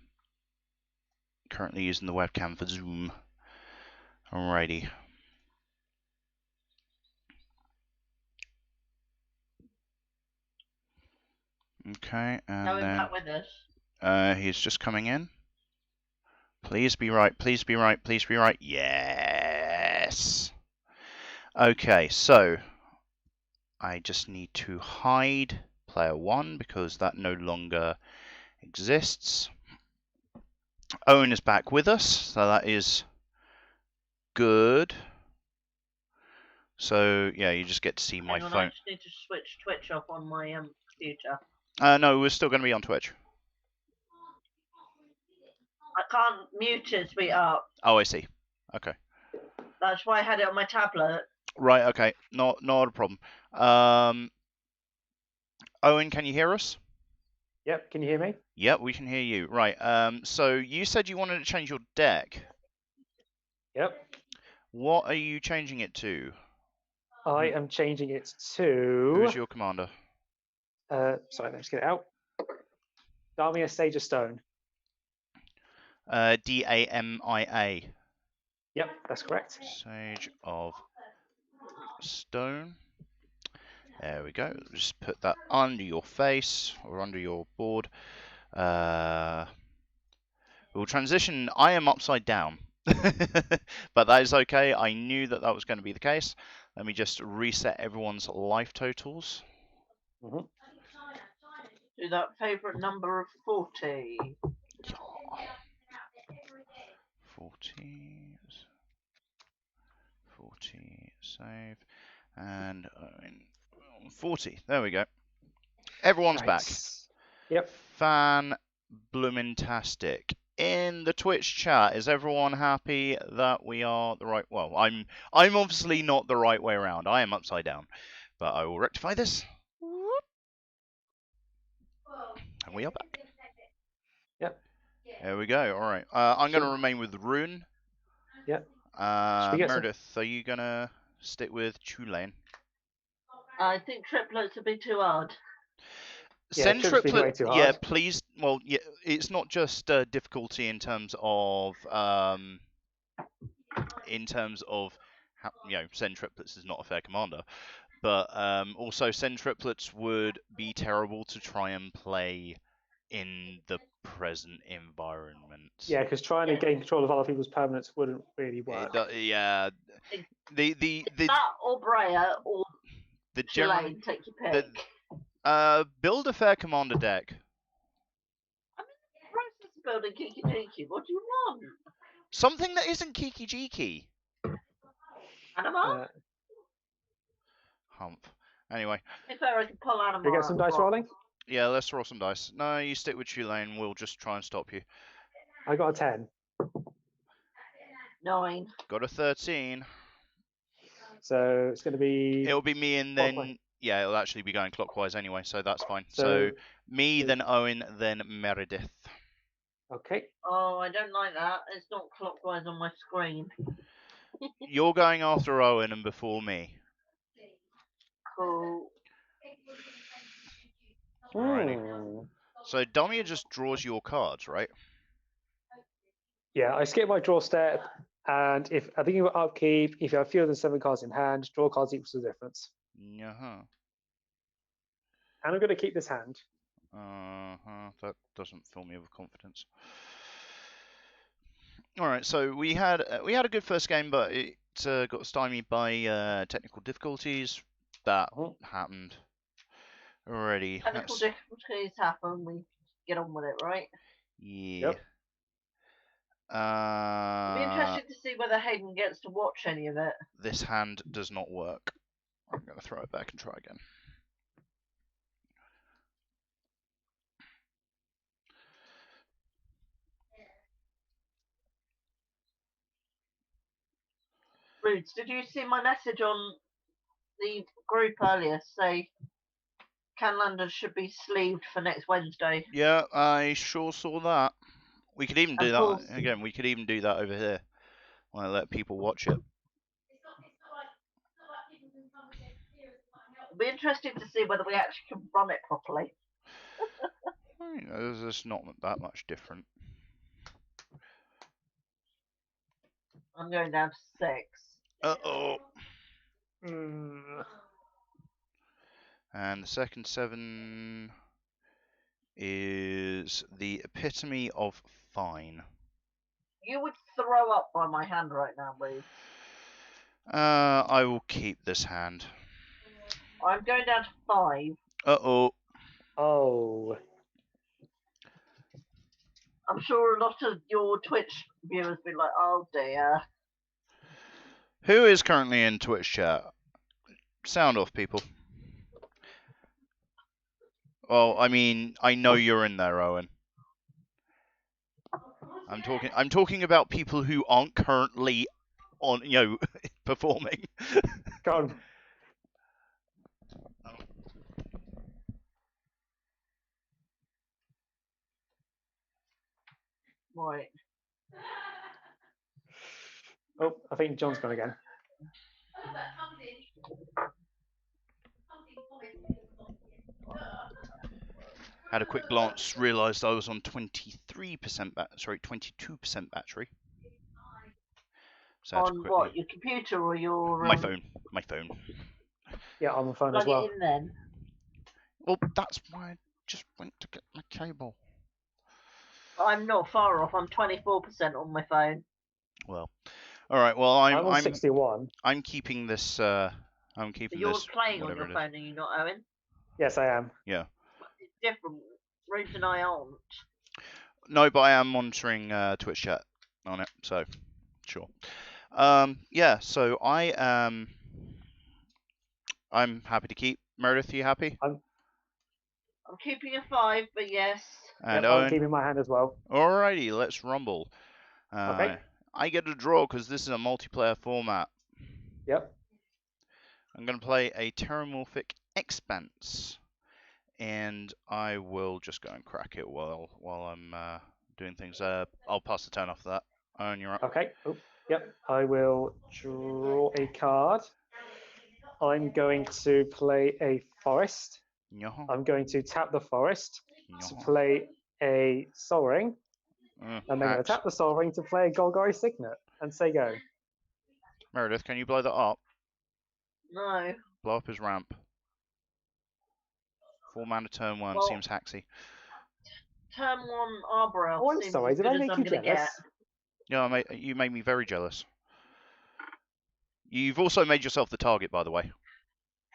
currently using the webcam for Zoom. Alrighty. Okay, and Going then back with us. he's just coming in. Please be right, please be right, please be right. Yes! Okay, so I just need to hide player 1 because that no longer exists. Owen is back with us, so that is good. So yeah, you just get to see my Hang on, phone. I just need to switch Twitch off on my computer. No, we're still going to be on Twitch. I can't mute it to be up. Oh, I see. Okay. That's why I had it on my tablet. Right. Okay. Not a problem. Owen, can you hear us? Yep. Can you hear me? Yep, we can hear you. Right. So you said you wanted to change your deck. Yep. What are you changing it to? I am changing it to. Who's your commander? Sorry, let's get it out. Damia Sage of Stone. Damia. Yep, that's correct. Sage of Stone. There we go. Just put that under your face or under your board. We'll transition. I am upside down, but that is okay. I knew that was going to be the case. Let me just reset everyone's life totals. Mm-hmm. Do that favourite number of 40. 40, save, and 40. There we go. Everyone's back. Yep. Fan bloomintastic. In the Twitch chat, is everyone happy that we are the right? Well, I'm obviously not the right way around. I am upside down, but I will rectify this. we are back. Yep. There we go. All right. I'm going to So- remain with Rune. Yep. Should we get some- Meredith, are you going to stick with Tulane? I think triplets would be too hard. Yeah, Send triplets would be way triplet. too Yeah, hard. please. Well, yeah, it's not just difficulty in terms of how, send triplets is not a fair commander, but also send triplets would be terrible to try and play in the present environment. Yeah, because trying to gain control of other people's permanents wouldn't really work. Yeah. The That or Breyer or general Tulane, take your pick. build a fair commander deck. I'm in the process of building Kiki Jiki. What do you want? Something that isn't Kiki Jiki. Anima? Humph. Anyway. If I can pull Anima. Can we get some dice rolling? Yeah, let's roll some dice. No, you stick with Tulane. We'll just try and stop you. I got a 10. 9. Got a 13. So it's going to be. It'll be me and clockwise. then. Yeah, it'll actually be going clockwise anyway, so that's fine. So me, then Owen, then Meredith. Okay. Oh, I don't like that. It's not clockwise on my screen. You're going after Owen and before me. Cool. Alrighty. So Domia just draws your cards, right? Yeah, I skip my draw step, and if I think you got upkeep, if you have fewer than 7 cards in hand, draw cards equals the difference. Uh-huh. And I'm going to keep this hand. That doesn't fill me with confidence. All right, so we had a good first game, but it got stymied by technical difficulties. That happened already. Technical difficulties happen. We get on with it, right? Yeah. Yep. It'd be interesting to see whether Hayden gets to watch any of it. This hand does not work. I'm going to throw it back and try again. Roots, did you see my message on the group earlier? Say Canlander should be sleeved for next Wednesday. Yeah, I sure saw that. We could even do that course. again. We could even do that over here. Like, let people watch it. It'll be interesting to see whether we actually can run it properly. There's just not that much different. I'm going down to 6. Uh-oh. And the second 7 is the epitome of fine. You would throw up by my hand right now, Rude. I will keep this hand. I'm going down to 5. Uh-oh. Oh. I'm sure a lot of your Twitch viewers be like, oh dear. Who is currently in Twitch chat? Sound off, people. Well, I mean, I know you're in there, Owen. I'm talking about people who aren't currently on, performing. Go on. Right. Oh, I think John's gone again. Had a quick glance, realised I was on 22% battery. So on what? Your computer or your my phone? My phone. Yeah, on the phone plug as well. it in then. Well, that's why I just went to get my cable. I'm not far off. I'm 24% on my phone. Well, all right. Well, I'm on 61. I'm keeping this. I'm keeping You're this. playing on Whatever your phone, are you not, Owen? Yes, I am. Yeah. It's different. Roots and I aren't. No, but I am monitoring Twitch chat on it, so sure. Yeah. So I'm happy to keep. Meredith, are you happy? I'm keeping a 5, but yes. And yep, Owen? I'm keeping my hand as well. Alrighty, let's rumble. Okay. I get a draw because this is a multiplayer format. Yep. I'm going to play a Terramorphic Expanse. and I will just go and crack it while I'm doing things. I'll pass the turn off that. Owen, you're up. Okay. Oh, yep. I will draw a card. I'm going to play a forest. Yaha. I'm going to tap the forest to Yaha. play a Soul Ring. And then going to Hacks. tap the Soul Ring to play a Golgari Signet and say go. Meredith, can you blow that up? No. Blow up his ramp. 4 mana turn 1 Well, seems hacksy. Turn 1 Arbor Elf Oh, I'm seems sorry. as Did good I as make I'm you going to jealous? get. Yeah, you made me very jealous. You've also made yourself the target, by the way.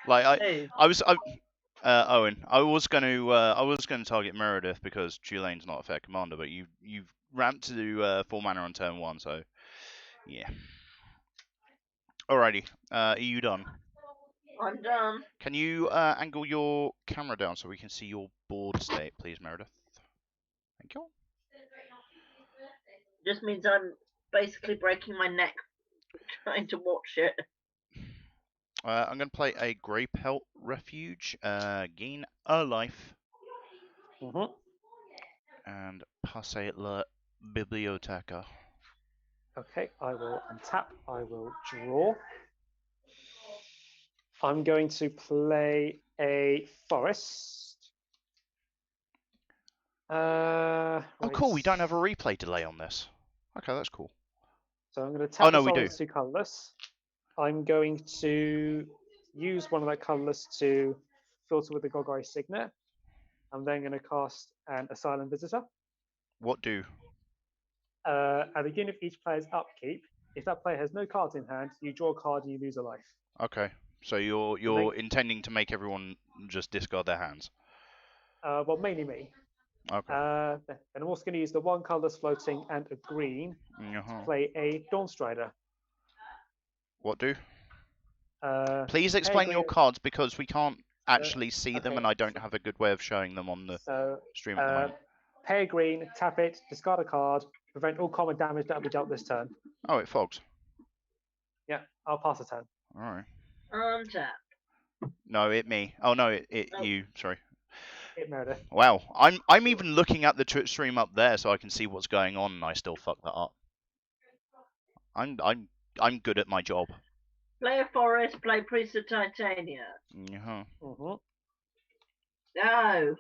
Like Who? Owen. I was going to target Meredith because Tulane's not a fair commander, but you've ramped to do 4 mana on turn 1, so yeah. Alrighty. Are you done? I'm done. Can you angle your camera down so we can see your board state, please, Meredith? Thank you. Just means I'm basically breaking my neck trying to watch it. I'm going to play a Grey Pelt Refuge, gain a life, and passe la biblioteca. Okay, I will untap. I will draw. I'm going to play a forest. Oh, Right. cool. We don't have a replay delay on this. Okay, that's cool. So I'm going to tap Oh, the no, we Soul do. Ring to colorless. I'm going to use one of that colorless to filter with the Golgari Signet. I'm then going to cast an Asylum Visitor. What do? At the beginning of each player's upkeep, if that player has no cards in hand, you draw a card and you lose a life. Okay. So you're intending to make everyone just discard their hands. Well, mainly me. Okay. And I'm also going to use the one colorless floating and a green to play a Dawnstrider. What do? Please Pay explain your green. cards because we can't actually see them okay. and I don't have a good way of showing them on the stream at the moment. Pay a green, tap it, discard a card, prevent all common damage that will be dealt this turn. Oh, it fogs. Yeah, I'll pass a turn. Alright. Untap. No, me. Oh no, Oh. you. Sorry. Hit Meredith. Wow, I'm even looking at the Twitch stream up there so I can see what's going on, and I still fuck that up. I'm good at my job. Play a forest, play Priest of Titania. Uh-huh. No.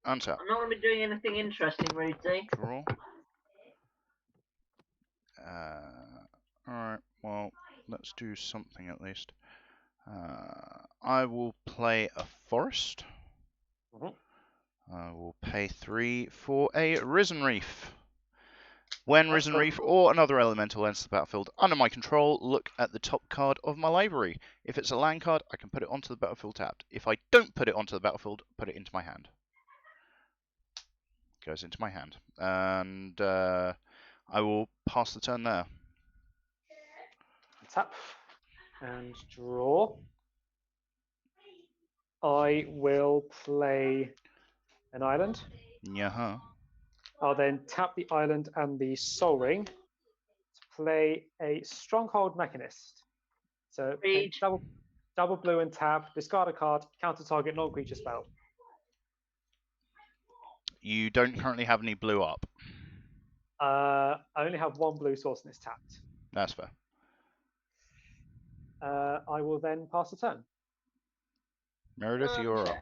Untap. I'm not going to be doing anything interesting, Rudy. Draw. Alright, well, let's do something at least. I will play a forest. I will pay 3 for a Risen Reef. When Risen Reef or another elemental enters the battlefield under my control, look at the top card of my library. If it's a land card, I can put it onto the battlefield tapped. If I don't put it onto the battlefield, put it into my hand. Goes into my hand. And I will pass the turn there. Tap and draw. I will play an island. Yeah. I'll then tap the island and the Soul Ring to play a Stronghold Mechanist. So double blue and tap, discard a card, counter target non-creature spell. You don't currently have any blue up. I only have one blue source and it's tapped. That's fair. I will then pass the turn. Meredith, you're up.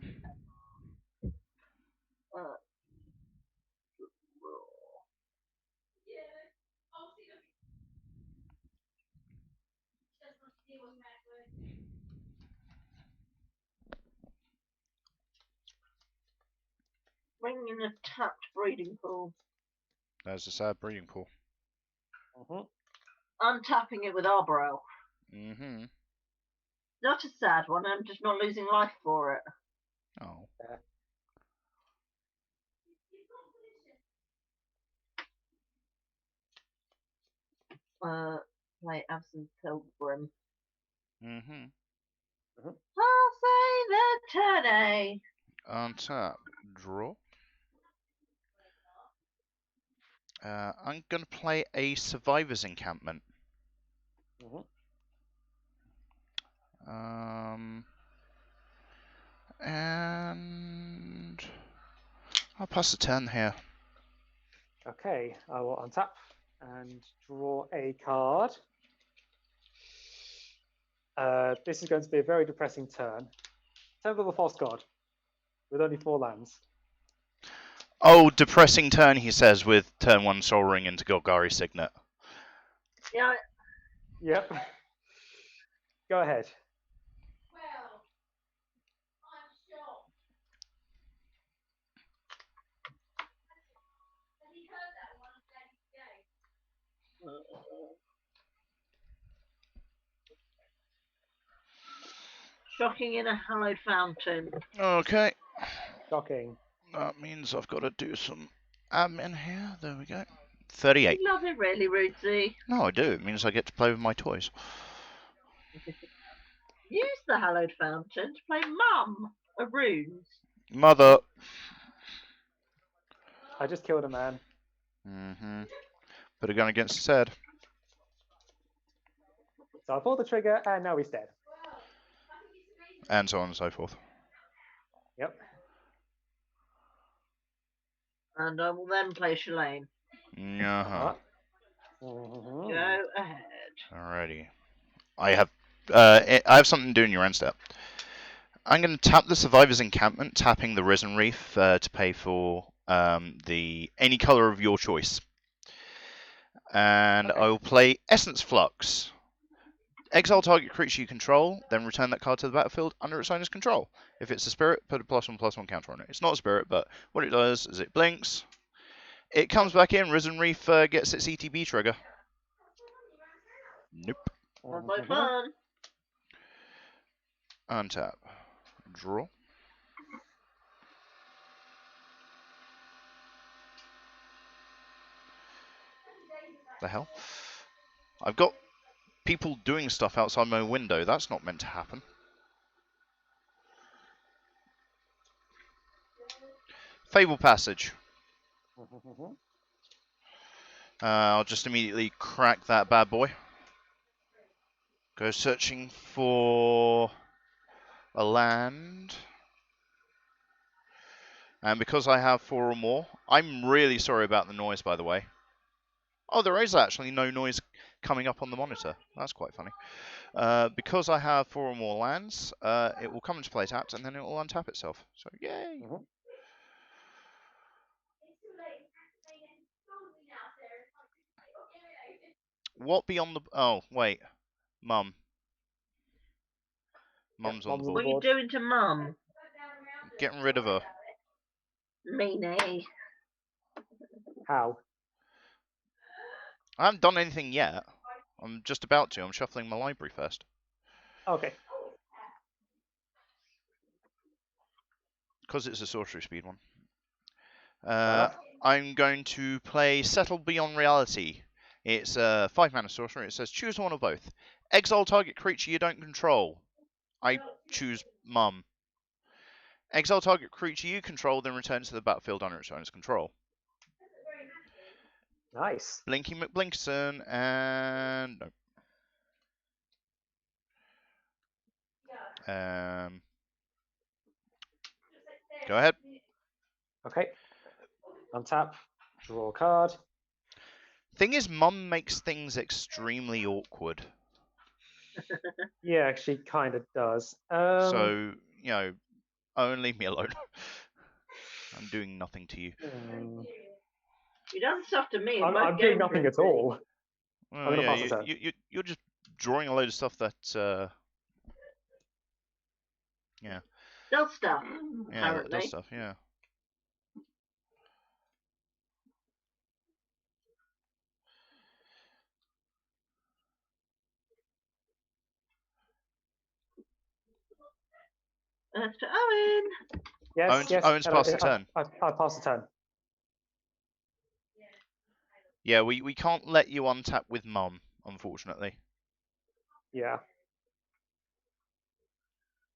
Bring in a tapped breeding pool. There's a sad breeding pool. Untapping it with Arbor Elf. Mm-hmm. Not a sad one, I'm just not losing life for it. Oh. Play Absent Pilgrim. Mm-hmm. I'll say the today. Untap. Draw. I'm going to play a Survivor's Encampment. And I'll pass the turn here. Okay, I will untap and draw a card. This is going to be a very depressing turn. Temple of the False God, with only 4 lands. Oh, depressing turn, he says, with turn 1 Soul Ring into Golgari Signet. Yeah, Yep. Go ahead. shocking in a hallowed fountain. Okay. Shocking. That means I've got to do some admin here. There we go. 38. You love it, really, Rootsy. No, I do. It means I get to play with my toys. Use the hallowed fountain to play Mum of Runes. Mother. I just killed a man. Mm-hmm. Put a gun against his head. So I pulled the trigger and now he's dead. And so on and so forth. Yep. And I will then play Shalane. Uh-huh. Mhm. Go ahead. Alrighty. I have something to do in your end step. I'm going to tap the Survivor's Encampment, tapping the Risen Reef to pay for any color of your choice. And Okay. I will play Essence Flux. Exile target creature you control, then return that card to the battlefield under its owner's control. If it's a spirit, put a +1/+1 counter on it. It's not a spirit, but what it does is it blinks. It comes back in, Risen Reef gets its ETB trigger. Nope. Sounds like fun. Untap. Draw. The hell? I've got people doing stuff outside my window. That's not meant to happen. Fable Passage. I'll just immediately crack that bad boy. Go searching for a land. And because I have 4 or more, I'm really sorry about the noise, by the way. Oh, there is actually no noise coming up on the monitor. That's quite funny. Because I have 4 or more lands, it will come into play tapped, and then it will untap itself. So, yay! What beyond the... Oh, wait. Mum. Mum's on the Mum's on What board. are you doing to Mum? Getting rid of her. Meanie. How? I haven't done anything yet. I'm just about to. I'm shuffling my library first. Okay. Because it's a sorcery speed one. enough. I'm going to play Settle Beyond Reality. It's a 5-mana sorcery. It says choose one or both. Exile target creature you don't control. I choose Mum. Exile target creature you control, then return to the battlefield under its owner's control. Nice. Blinking McBlinkson, and no. Go ahead. Okay. Untap. Draw a card. Thing is, Mum makes things extremely awkward. Yeah, she kind of does. So, you know, leave me alone. I'm doing nothing to you. You done stuff to me. I'm doing nothing at all. Well, I'm going to yeah, pass the turn. you're just drawing a load of stuff that, yeah. Does stuff, Yeah, apparently. that does stuff, yeah. That's to Owen. Yes, yes. Owen's passed the turn. I passed the turn. Yeah, we can't let you untap with Mum, unfortunately. Yeah.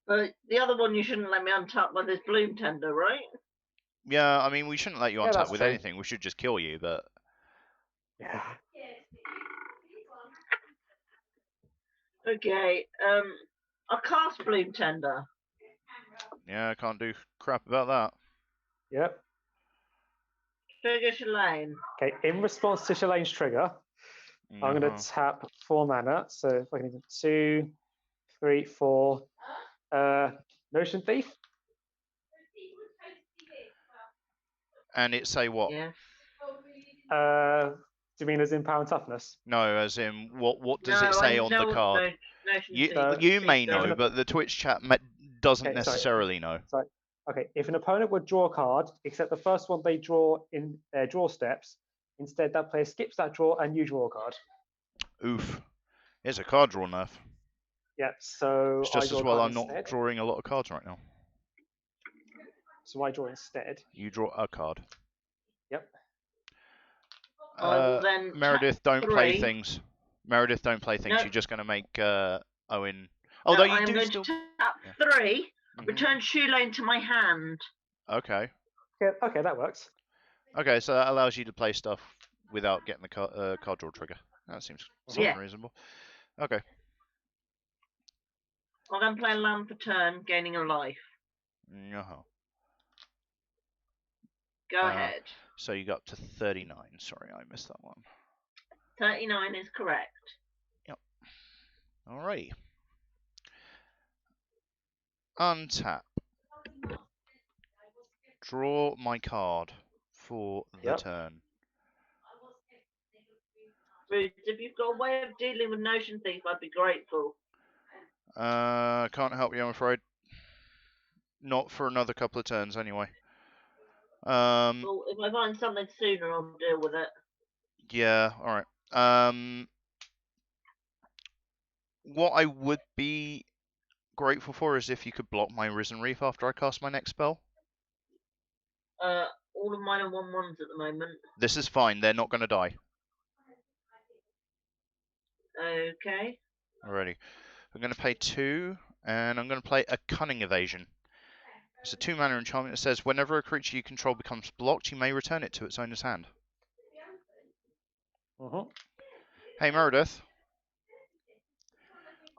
But the other one you shouldn't let me untap with is Bloom Tender, right? Yeah, I mean, we shouldn't let you Yeah, untap that's with true. anything. We should just kill you, but... Yeah. Okay, I'll cast Bloom Tender. Yeah, I can't do crap about that. Yep. Trigger Shalane. Okay, in response to Shalane's trigger, I'm going to tap 4 mana. So if I can do 2, 3, 4. Notion Thief. And it say what? Yeah. Do you mean as in power and toughness? No, as in what does No, it say I on know the card? Notion You, Thief. you may Go. know, but the Twitch chat doesn't Okay, sorry. necessarily know. Sorry. Okay, if an opponent would draw a card, except the first one they draw in their draw steps, instead that player skips that draw and you draw a card. Oof. It's a card draw nerf. Yeah, so It's just I draw as a well card I'm not instead. drawing a lot of cards right now. So I draw instead. You draw a card. Yep. I will then Meredith, don't 3. play things. Meredith, don't play things. No. You're just going to make Owen... No, Although you I'm do going still... to tap 3, return Shoelane to my hand. Okay. Okay, that works. Okay, so that allows you to play stuff without getting the card draw trigger. That seems Yeah. reasonable. Okay. I'll then play a land for turn, gaining a life. Go ahead. So you got up to 39. Sorry, I missed that one. 39 is correct. Yep. Alright. Untap. Draw my card for the turn. Bruce, if you've got a way of dealing with Notion Thief, I'd be grateful. Can't help you, I'm afraid. Not for another couple of turns, anyway. Well, if I find something sooner, I'll deal with it. Yeah, alright. What I would be grateful for is if you could block my Risen Reef after I cast my next spell. All of mine are 1/1s at the moment. This is fine, they're not going to die. Okay. Alrighty. I'm going to pay 2, and I'm going to play a Cunning Evasion. It's a 2 mana enchantment that says whenever a creature you control becomes blocked, you may return it to its owner's hand. Hey Meredith.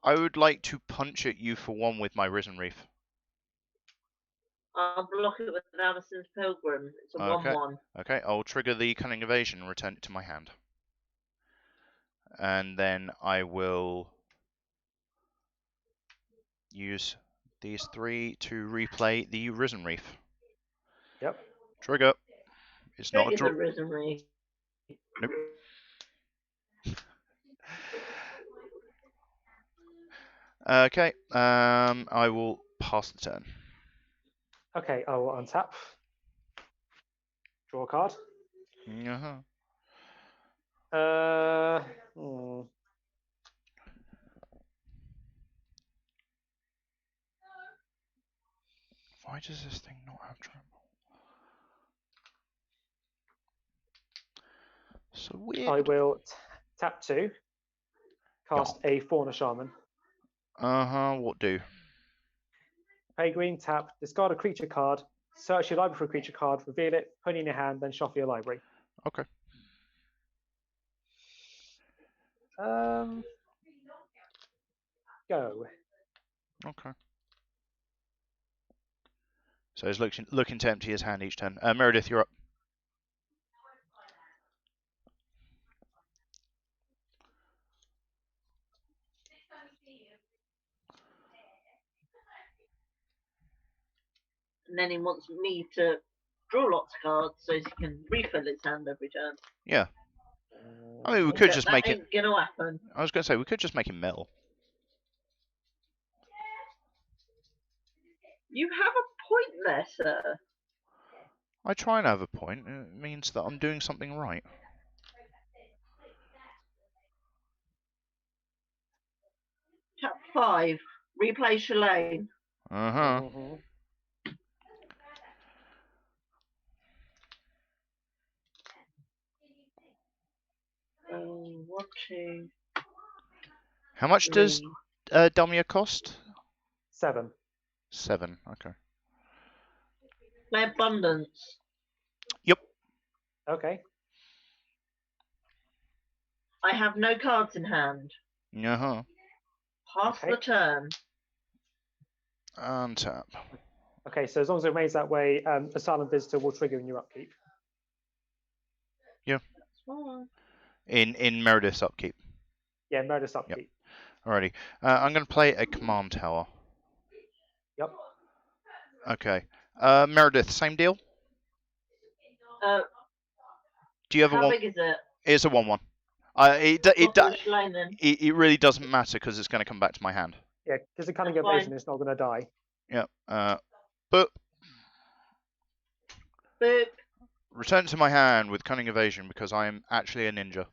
I would like to punch at you for 1 with my Risen Reef. I'll block it with Addison's Pilgrim. It's a 1/1. Okay, I'll trigger the Cunning Evasion and return it to my hand. And then I will use these 3 to replay the Risen Reef. Yep. Trigger. It's not a draw. Risen Reef. Nope. Okay, I will pass the turn. Okay, I will untap. Draw a card. Why does this thing not have trample? So weird. I will tap 2. Cast a Fauna Shaman. What do? Pay green, tap, discard a creature card, search your library for a creature card, reveal it, put it in your hand, then shuffle your library. Okay. Go. Okay. So he's looking to empty his hand each turn. Meredith, you're up. And then he wants me to draw lots of cards so he can refill his hand every turn. Yeah. I mean, we could just make it. That ain't gonna happen. I was going to say, we could just make him metal. You have a point there, sir. I try and have a point. It means that I'm doing something right. Tap 5. Replay Shalane. One, two. How much does Damia cost? 7. 7. Okay. Play Abundance. Yep. Okay. I have no cards in hand. Pass the turn. Untap. Okay, so as long as it remains that way, a silent visitor will trigger in your upkeep. Fine. In Meredith's upkeep. Yeah, Meredith's upkeep. Alrighty. I'm going to play a command tower. Yep. Okay. Meredith, same deal? Do you have a How one? big is it? It's a 1/1. It really doesn't matter because it's going to come back to my hand. Yeah, because the cunning That's evasion fine. is not going to die. Yep. But Boop. return to my hand with cunning evasion because I am actually a ninja.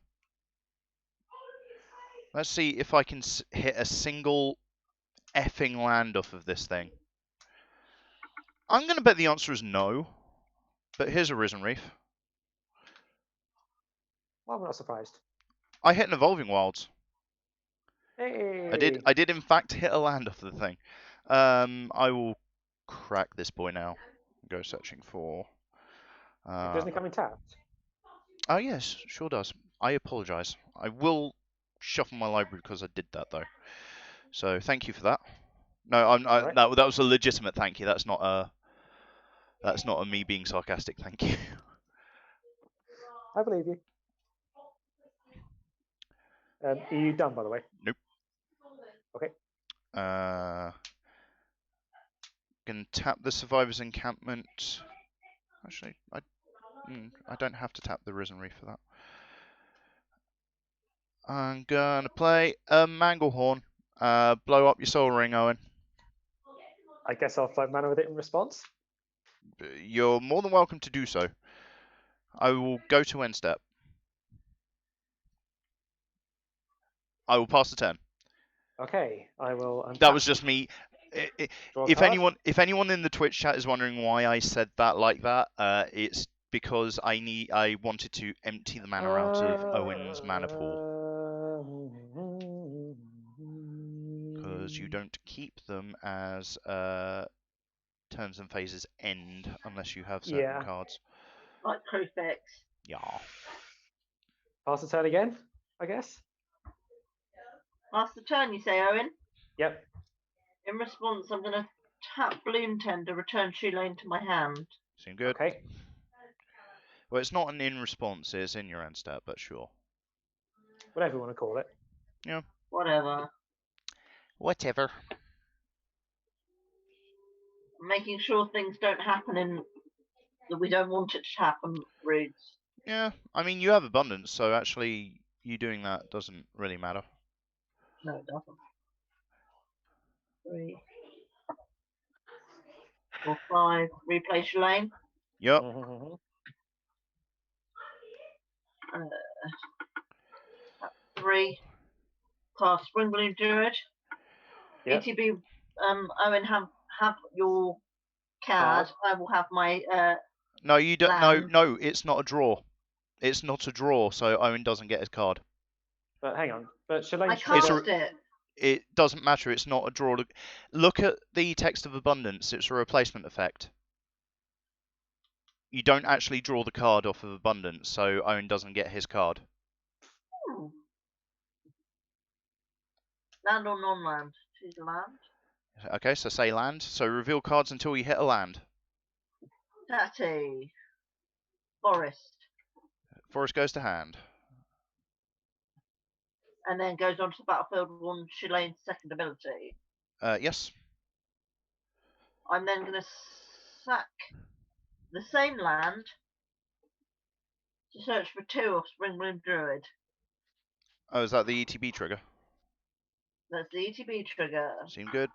Let's see if I can hit a single effing land off of this thing. I'm going to bet the answer is no. But here's a Risen Reef. Well, I'm not surprised. I hit an Evolving Wilds. Hey. I did in fact hit a land off the thing. I will crack this boy now. Go searching for. Doesn't it come in tapped? Oh yes, sure does. I apologise. I will shuffle my library because I did that though. So thank you for that. No, Right. that was a legitimate thank you. That's not a me being sarcastic. Thank you. I believe you. Are you done, by the way? Nope. Okay. Can tap the Survivor's Encampment. Actually, I don't have to tap the Risen Reef for that. I'm gonna play a Manglehorn. Blow up your Soul Ring, Owen. I guess I'll float mana with it in response. You're more than welcome to do so. I will go to end step. I will pass the turn. Okay, I will untap. That was just me. If card. anyone in the Twitch chat is wondering why I said that like that, it's because I wanted to empty the mana out of Owen's mana pool. Because you don't keep them as turns and phases end unless you have certain cards. Like Crucifix. Yeah. Pass the turn again, I guess. Pass the turn, you say, Owen? Yep. In response, I'm going to tap Bloom Tender, return Shoe Lane to my hand. Seem good? Okay. Well, it's not an in response, it's in your end step, but sure. Whatever you want to call it. Yeah. Whatever. Whatever. Making sure things don't happen that we don't want it to happen, Rudes. Yeah, I mean, you have abundance, so actually, you doing that doesn't really matter. No, it doesn't. 3, 4, 5. Replace your lane. Yep. Mm-hmm. 3. Cast Spring Bloom Druid. Yep. ETB. Owen, have your card. I will have my. No, you don't. Land. No, it's not a draw. It's not a draw, so Owen doesn't get his card. But hang on. But Shalane I cast it. It doesn't matter. It's not a draw. Look at the text of abundance. It's a replacement effect. You don't actually draw the card off of abundance, so Owen doesn't get his card. Land or non-land? Choose a land. Okay, so say land. So reveal cards until you hit a land. Tatty. Forest. Forest goes to hand. And then goes onto the battlefield on Shulane's second ability. Yes. I'm then going to sack the same land to search for 2 of Springbloom Druid. Oh, is that the ETB trigger? That's the ETB trigger. Seem good.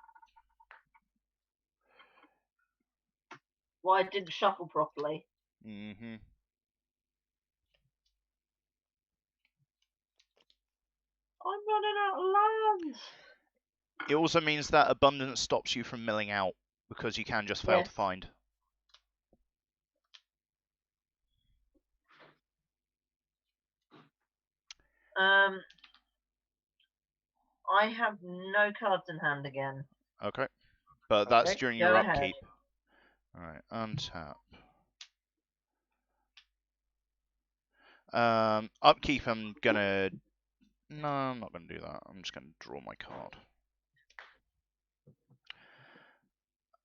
Why I didn't shuffle properly. Mm-hmm. I'm running out of lands. It also means that abundance stops you from milling out because you can just fail to find. I have no cards in hand again. Okay. But that's during your upkeep. Alright, untap. Upkeep, I'm gonna... No, I'm not gonna do that. I'm just gonna draw my card.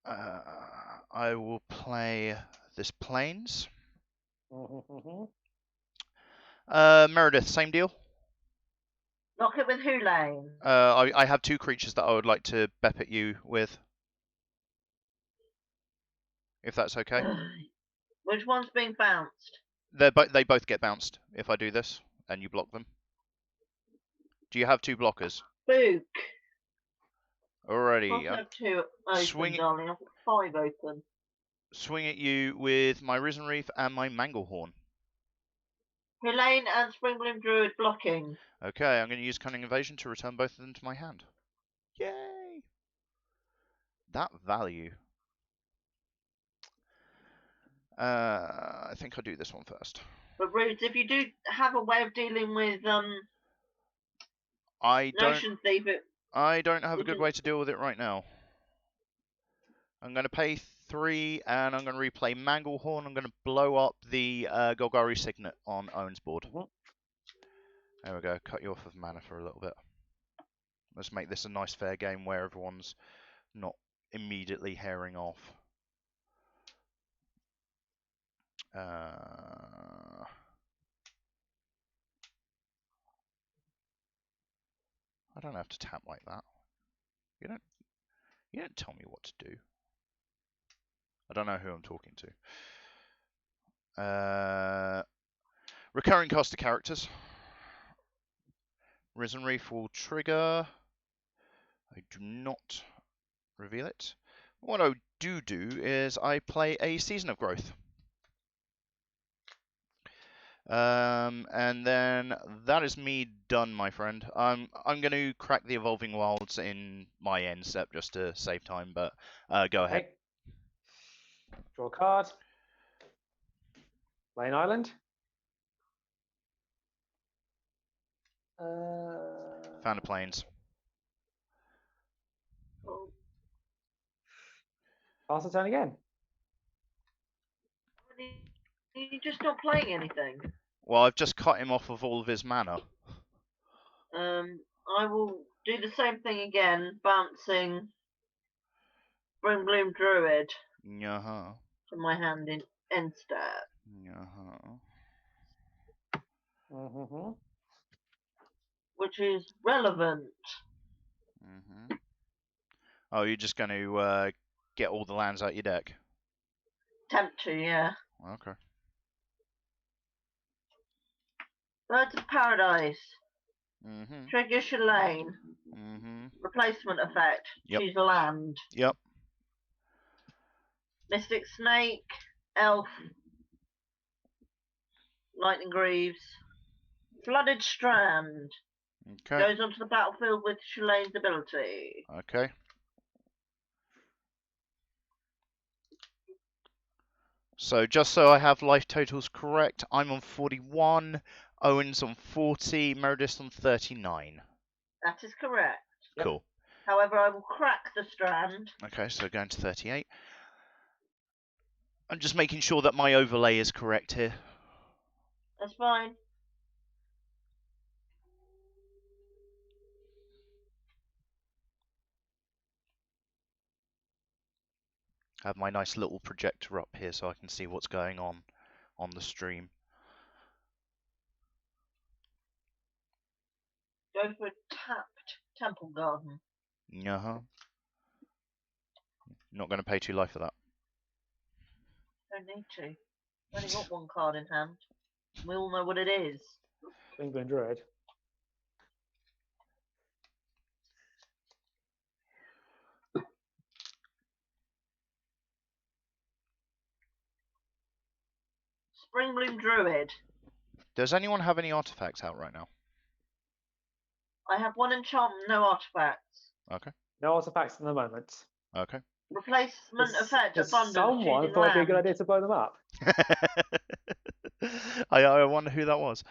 I will play this Plains. Meredith, same deal. Lock it with Hulane. I have 2 creatures that I would like to bep at you with. If that's okay. Which one's being bounced? They both get bounced if I do this, and you block them. Do you have 2 blockers? Spook. Alrighty. I have 2 open, Swing- darling. I've got 5 open. Swing at you with my Risen Reef and my Manglehorn. Hulane and Springbloom Druid blocking. Okay, I'm going to use Cunning Evasion to return both of them to my hand. Yay! That value. I think I'll do this one first. But Roots, if you do have a way of dealing with I don't Notion Thief, have a good way to deal with it right now. I'm going to pay 3, and I'm going to replay Manglehorn. I'm going to blow up the Golgari Signet on Owen's board. There we go. Cut you off of mana for a little bit. Let's make this a nice fair game where everyone's not immediately herring off. I don't have to tap like that. You don't tell me what to do. I don't know who I'm talking to. Recurring cost of characters. Risen Reef will trigger. I do not reveal it. What I do is I play a Season of Growth. And then that is me done, my friend. I'm going to crack the Evolving Wilds in my end step just to save time, but go ahead. Draw a card. Play an island. Found a Plains. Pass the turn again. you're just not playing anything. Well, I've just cut him off of all of his mana. I will do the same thing again, bouncing Springbloom Druid from my hand in instead. Which is relevant. Oh, you're just going to get all the lands out your deck? Attempt to, yeah. Okay. Birds of Paradise. Trigger Shalane. Replacement effect. Yep. Choose a land. Yep. Mystic Snake. Elf. Lightning Greaves. Flooded Strand. Okay. Goes onto the battlefield with Shalane's ability. Okay. So just so I have life totals correct, I'm on 41, Owen's on 40, Meredith's on 39. That is correct. Cool. However, I will crack the strand. Okay, so going to 38. I'm just making sure that my overlay is correct here. That's fine. I have my nice little projector up here so I can see what's going on the stream. Go for a tapped Temple Garden. Not going to pay 2 life for that. Don't need to. I've only got 1 card in hand. We all know what it is. Springbloom Druid. Springbloom Druid. Does anyone have any artifacts out right now? I have 1 enchantment, no artifacts. Okay. No artifacts in the moment. Okay. Replacement effect abundance. Someone thought it'd be a good idea to blow them up. I wonder who that was.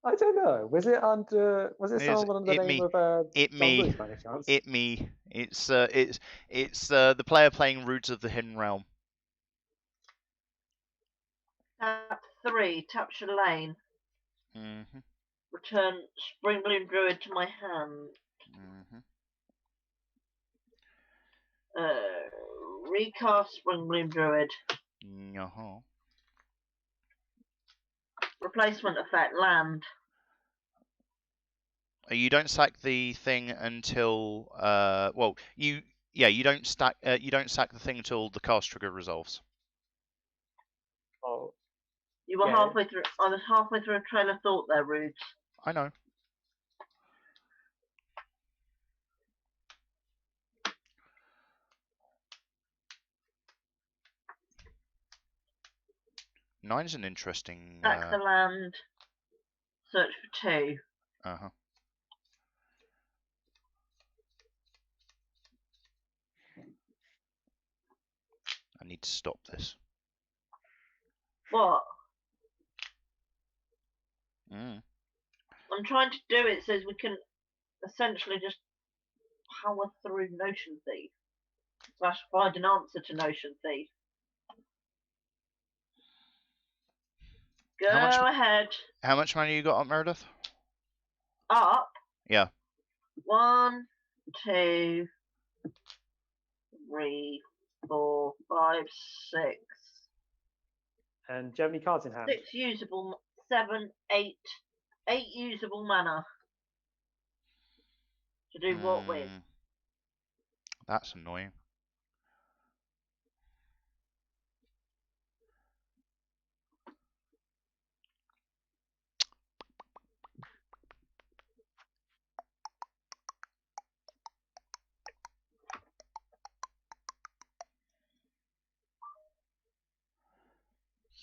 I don't know. Was it someone under the name of me. John Booth, by any chance? It me. It's the player playing Roots of the Hidden Realm. Tap 3, tap Shalane. Return Springbloom Druid to my hand. Recast Spring Bloom Druid. Replacement effect, land. You don't sack the thing until well, you don't sack the thing until the cast trigger resolves. Oh, You were Yeah. halfway through. I was halfway through a trail of thought there, Rude. I know. Nine's an interesting. Sack the land. Search for 2. Uh-huh. I need to stop this. What? Mm. I'm trying to do it so we can essentially just power through Notion Thief. / find an answer to Notion Thief. Go ahead. How much money you got up, Meredith? Up. Yeah. 1, 2, 3, 4, 5, 6. and do you have any cards in hand? 6 usable, 7, 8. 8 usable mana. To do what with? That's annoying.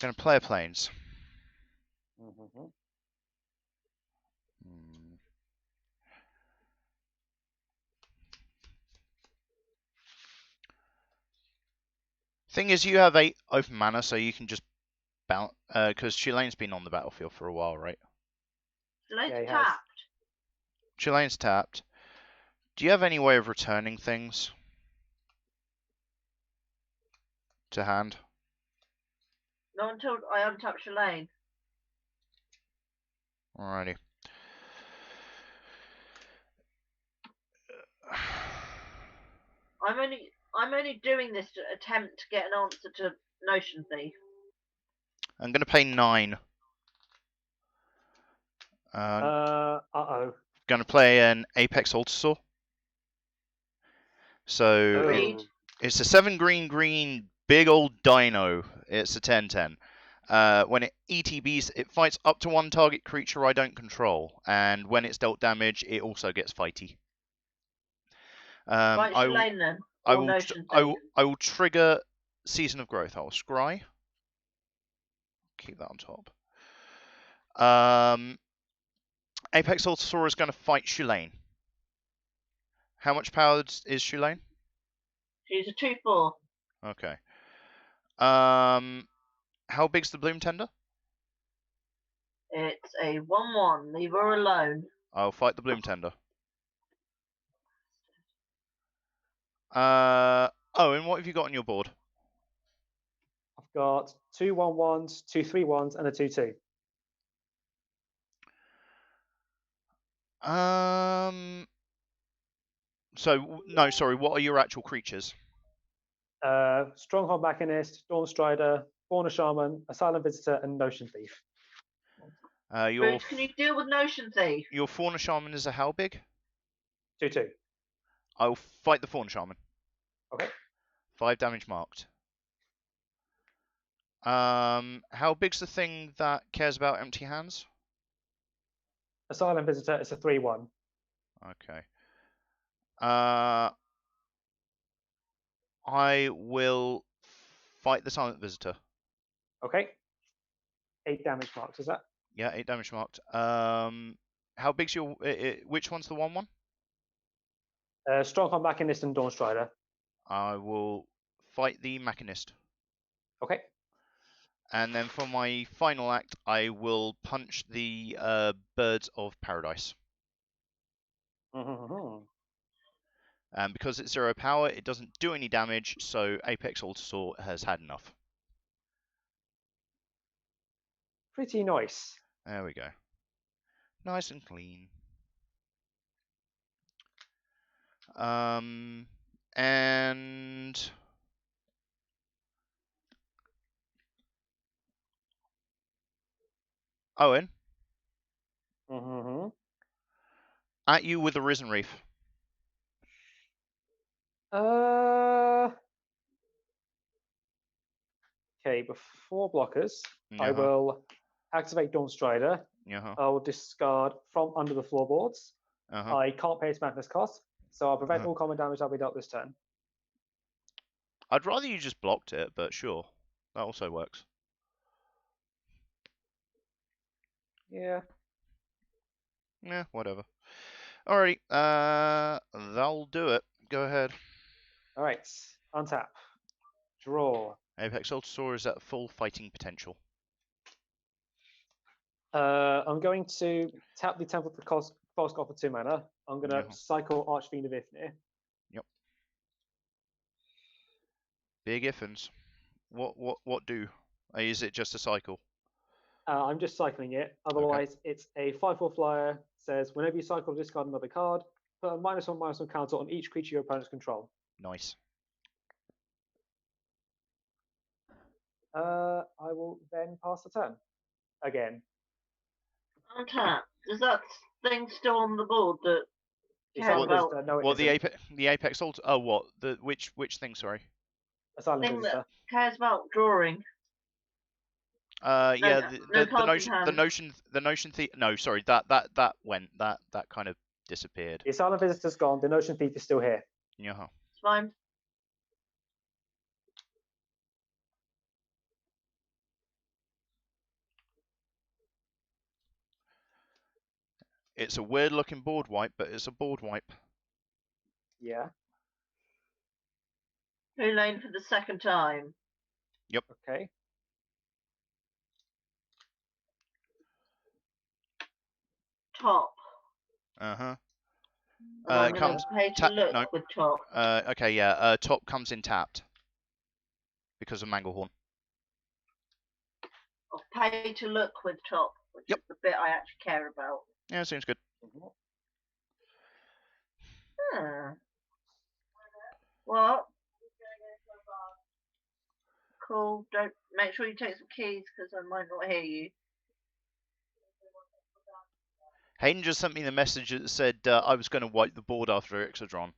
Gonna play a planes. Mm-hmm. Thing is, you have 8 open mana, so you can just bounce. Because Chilene's been on the battlefield for a while, right? Chilene's he has. tapped. Chilene's tapped. Do you have any way of returning things to hand? Not until I untap Chilene. Alrighty. I'm only doing this to attempt to get an answer to Notion Thief. I'm gonna pay 9. Uh-oh. Gonna play an Apex Altasaur. So Read. it's a 7 green big old dino. It's a 10/10. When it ETBs, it fights up to 1 target creature I don't control, and when it's dealt damage, it also gets fighty. Right, I will, Chilene then. I Or will, Notion I Thief. will, I will trigger Season of Growth. I'll scry. Keep that on top. Apex Altasaur is going to fight Chilene. How much power is Chilene? She's a 2/4. Okay. How big's the Bloom Tender? It's a 1/1. Leave her alone. I'll fight the Bloom Tender. And what have you got on your board? I've got 2 1/1s, 2 3/1s, and a 2/2. So no, sorry. What are your actual creatures? Stronghold Machinist, Dawn Strider, Fauna Shaman, Asylum Visitor, and Notion Thief. Your Can you deal with Notion Thief? your Fauna Shaman is a how big? 2/2. I'll fight the Fauna Shaman. Okay. 5 damage marked. How big's the thing that cares about empty hands? Asylum Visitor is a 3/1. Okay. I will fight the Silent Visitor. Okay. 8 damage marks, is that? Yeah, 8 damage marked. How big's your? Which one's the 1/1? Stronghold Machinist and Dawn Strider. I will fight the Machinist. Okay. And then for my final act, I will punch the Birds of Paradise. Mm-hmm. And because it's 0 power, it doesn't do any damage, so Apex Altasaur has had enough. Pretty nice. There we go. Nice and clean. And Owen, Mm-hmm. at you with a Risen Reef. Okay, before blockers, I Uh-huh. will activate Dawn Strider. Uh-huh. I will discard from under the floorboards. Uh-huh. I can't pay its madness cost, so I'll prevent Uh-huh. all common damage I'll be dealt this turn. I'd rather you just blocked it, but sure. That also works. Yeah. Yeah, whatever. Alrighty, that'll do it. Go ahead. All right. Untap. Draw. Apex Ultrasaur is at full fighting potential. I'm going to tap the Temple of the Fosk for 2 mana. I'm going to Yeah. cycle Archfiend of Ifnir. Yep. Big ifins. What do? Is it just a cycle? I'm just cycling it. Otherwise, it's a 5/4 flyer. Says whenever you cycle, discard another card. Put a -1/-1 counter on each creature your opponents control. Nice. I will then pass the turn again. Untap. Is that thing still on the board that The cares Asylum about? Visitor. No, it Well, the isn't. Apex Ultra. Oh, what? The which thing? Sorry. Asylum Thing Visitor. that cares about drawing? Yeah, no the cards in notion, hand. the notion no, sorry, that went, that kind of disappeared. The Asylum Visitor's gone. The Notion Thief is still here. Yeah. It's fine. It's a weird looking board wipe, but it's a board wipe. Yeah. Who lane for the second time? Okay. Top. Uh-huh. And I'm It going comes to pay to look no. with top. Okay, yeah. Top comes in tapped because of Manglehorn. I'll pay to look with top, which Yep. is the bit I actually care about. Yeah, seems good. What? Cool. Don't make sure you take some keys because I might not hear you. Hayden just sent me the message that said I was going to wipe the board after Ixodron.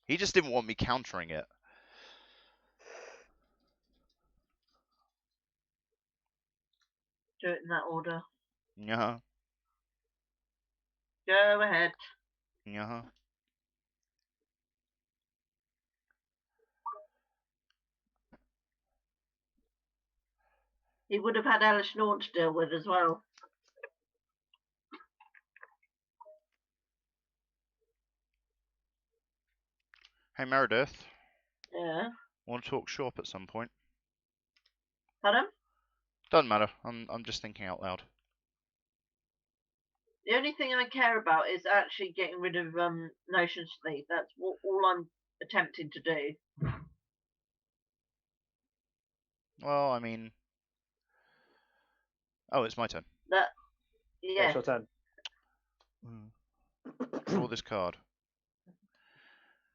He just didn't want me countering it. Do it in that order. Yeah. Go ahead. Yeah. He would have had Alice Norn to deal with as well. Hey Meredith, Yeah. want to talk shop at some point? Pardon? Doesn't matter. I'm just thinking out loud. The only thing I care about is actually getting rid of Notion Sleep. That's all I'm attempting to do. Well, I mean, oh, it's my turn. That, Yeah, yeah. it's your turn. Draw this card.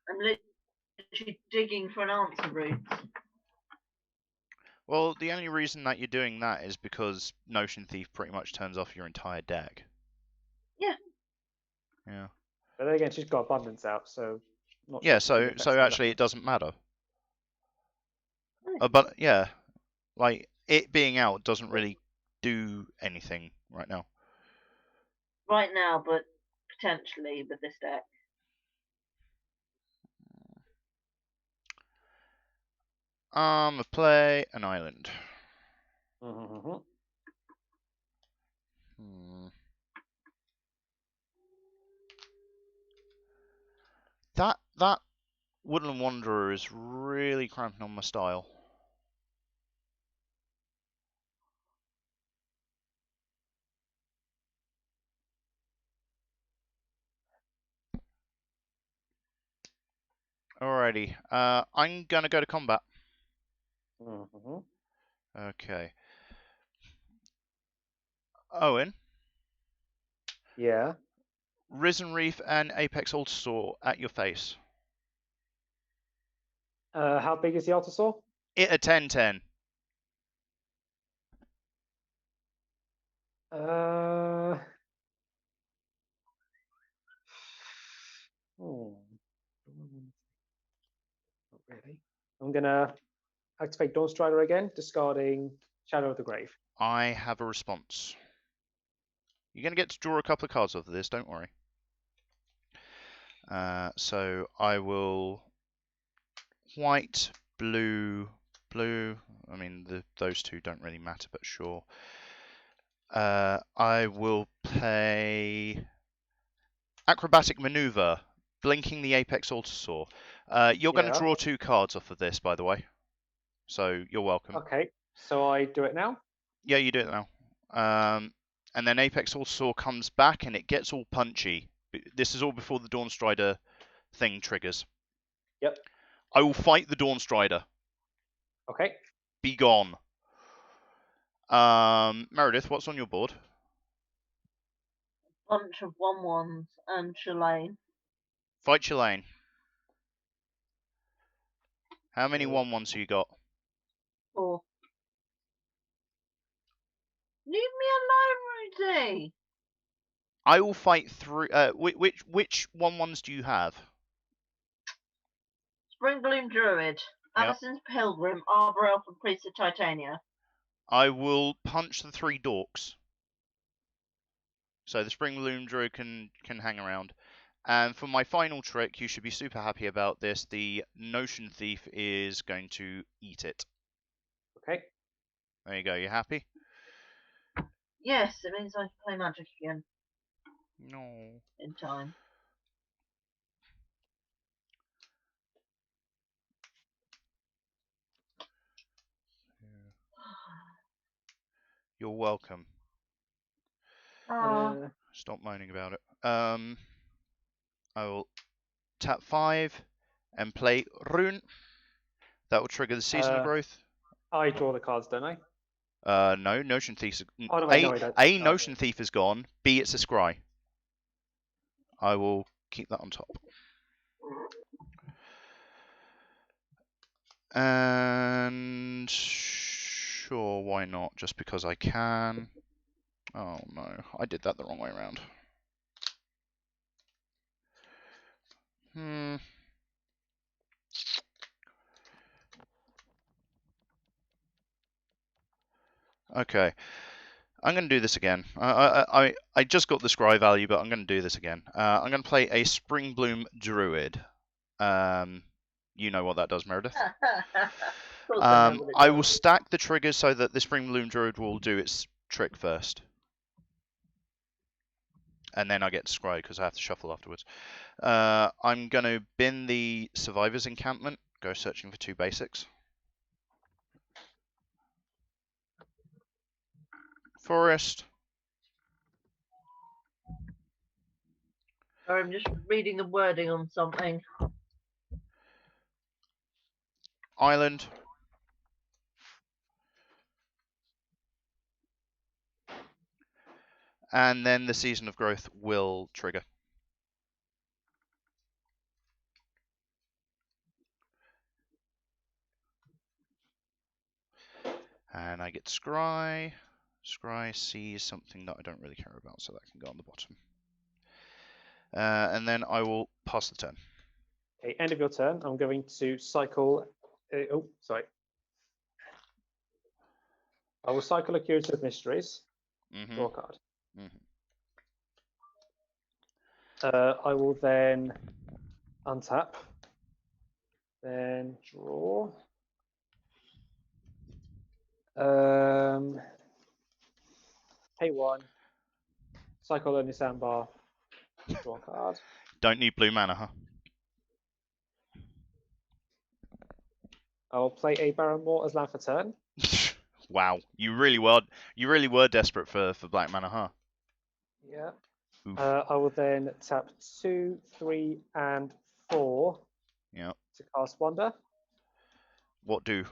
I'm literally digging for an answer route. Well, the only reason that you're doing that is because Notion Thief pretty much turns off your entire deck. Yeah. Yeah. But then again, she's got abundance out, so. Not Yeah. sure So actually, it doesn't matter. Oh. But yeah, like it being out doesn't really do anything right now. Right now, but potentially with this deck. Play an island. Mm-hmm. That Woodland Wanderer is really cramping on my style. Alrighty. I'm gonna go to combat. Mm-hmm. Okay. Owen, Yeah. Risen Reef and Apex Ultrasaur at your face. How big is the Altosaur? It a 10/10. Uh, not really. I'm gonna activate Dawn Strider again, discarding Shadow of the Grave. I have a response. You're going to get to draw a couple of cards off of this, don't worry. So I will white, blue, blue. I mean, those two don't really matter, but sure. I will play Acrobatic Maneuver, blinking the Apex Altosaur. You're going to draw 2 cards off of this, by the way. So you're welcome. Okay, so I do it now? Yeah, you do it now. And then Apex Altosaur comes back and it gets all punchy. This is all before the Dawn Strider thing triggers. Yep. I will fight the Dawn Strider. Okay. Be gone. Meredith, what's on your board? Bunch of 1/1s and Shalane. Fight Shalane. How many 1/1s have you got? 4. Leave me alone, Rudy. I will fight through. Which 1/1s do you have? Springbloom Druid. Yep. Addison's Pilgrim. Arbor Elf and Priest of Titania. I will punch the 3 dorks. So the Springbloom Druid can hang around. And for my final trick, you should be super happy about this. The Notion Thief is going to eat it. Okay. There you go. You happy? Yes, it means I can play Magic again. No. In time. You're welcome. Stop moaning about it. I will tap 5 and play Rune. That will trigger the Season of Growth. I draw the cards, don't I? No, Notion Thief. Oh, no, wait, no, I don't. A, Notion Thief is gone. B, it's a scry. I will keep that on top. And sure, why not? Just because I can. Oh no, I did that the wrong way around. Okay, I'm going to do this again. I just got the scry value, but I'm going to do this again. I'm going to play a Springbloom Druid. You know what that does, Meredith. I will stack the triggers so that the Springbloom Druid will do its trick first. And then I get to scry because I have to shuffle afterwards. I'm going to bin the Survivor's Encampment, go searching for 2 basics. Forest. Sorry, I'm just reading the wording on something. Island. And then the Season of Growth will trigger. And I get Scry. Scry sees something that I don't really care about, so that can go on the bottom. And then I will pass the turn. Okay, end of your turn. I'm going to cycle. Oh, sorry. I will cycle a Curative Mysteries. Draw a card. I will then untap. Then draw. Pay 1. Cycle only sandbar. Draw a card. Don't need blue mana, huh? I'll play a Baron Mortar's Land for turn. Wow, you really were desperate for black mana, huh? Yeah. I will then tap 2, 3, and 4. Yeah. To cast Wonder. What do?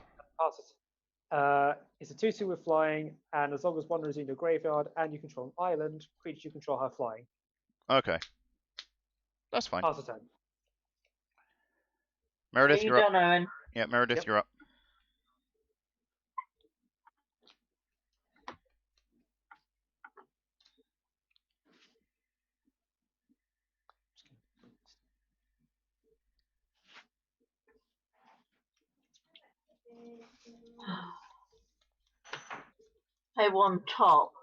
It's a 2/2 with flying, and as long as Wonder is in your graveyard and you control an island, creatures you control have flying. Okay. That's fine. Pass the turn. Meredith, you're up. Owen? Yeah, Meredith, Yep. you're up. Pay one top.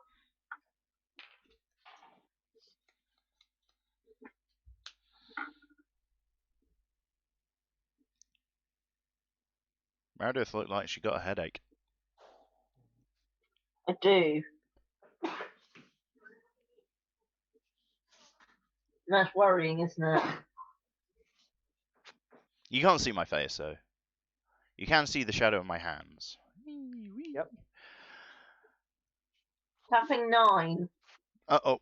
Meredith looked like she got a headache. I do. That's worrying, isn't it? You can't see my face, so you can see the shadow of my hands. Yep. Tapping 9. Uh-oh.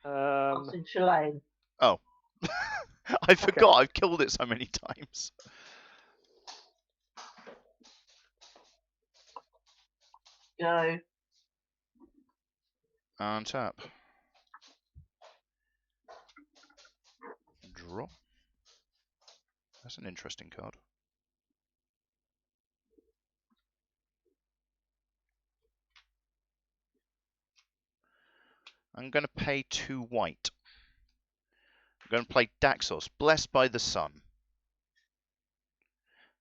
Crossing Shalane. Oh. I forgot. I've killed it so many times. Go. Untap. Draw. That's an interesting card. I'm going to pay 2 white. I'm going to play Daxos, Blessed by the Sun.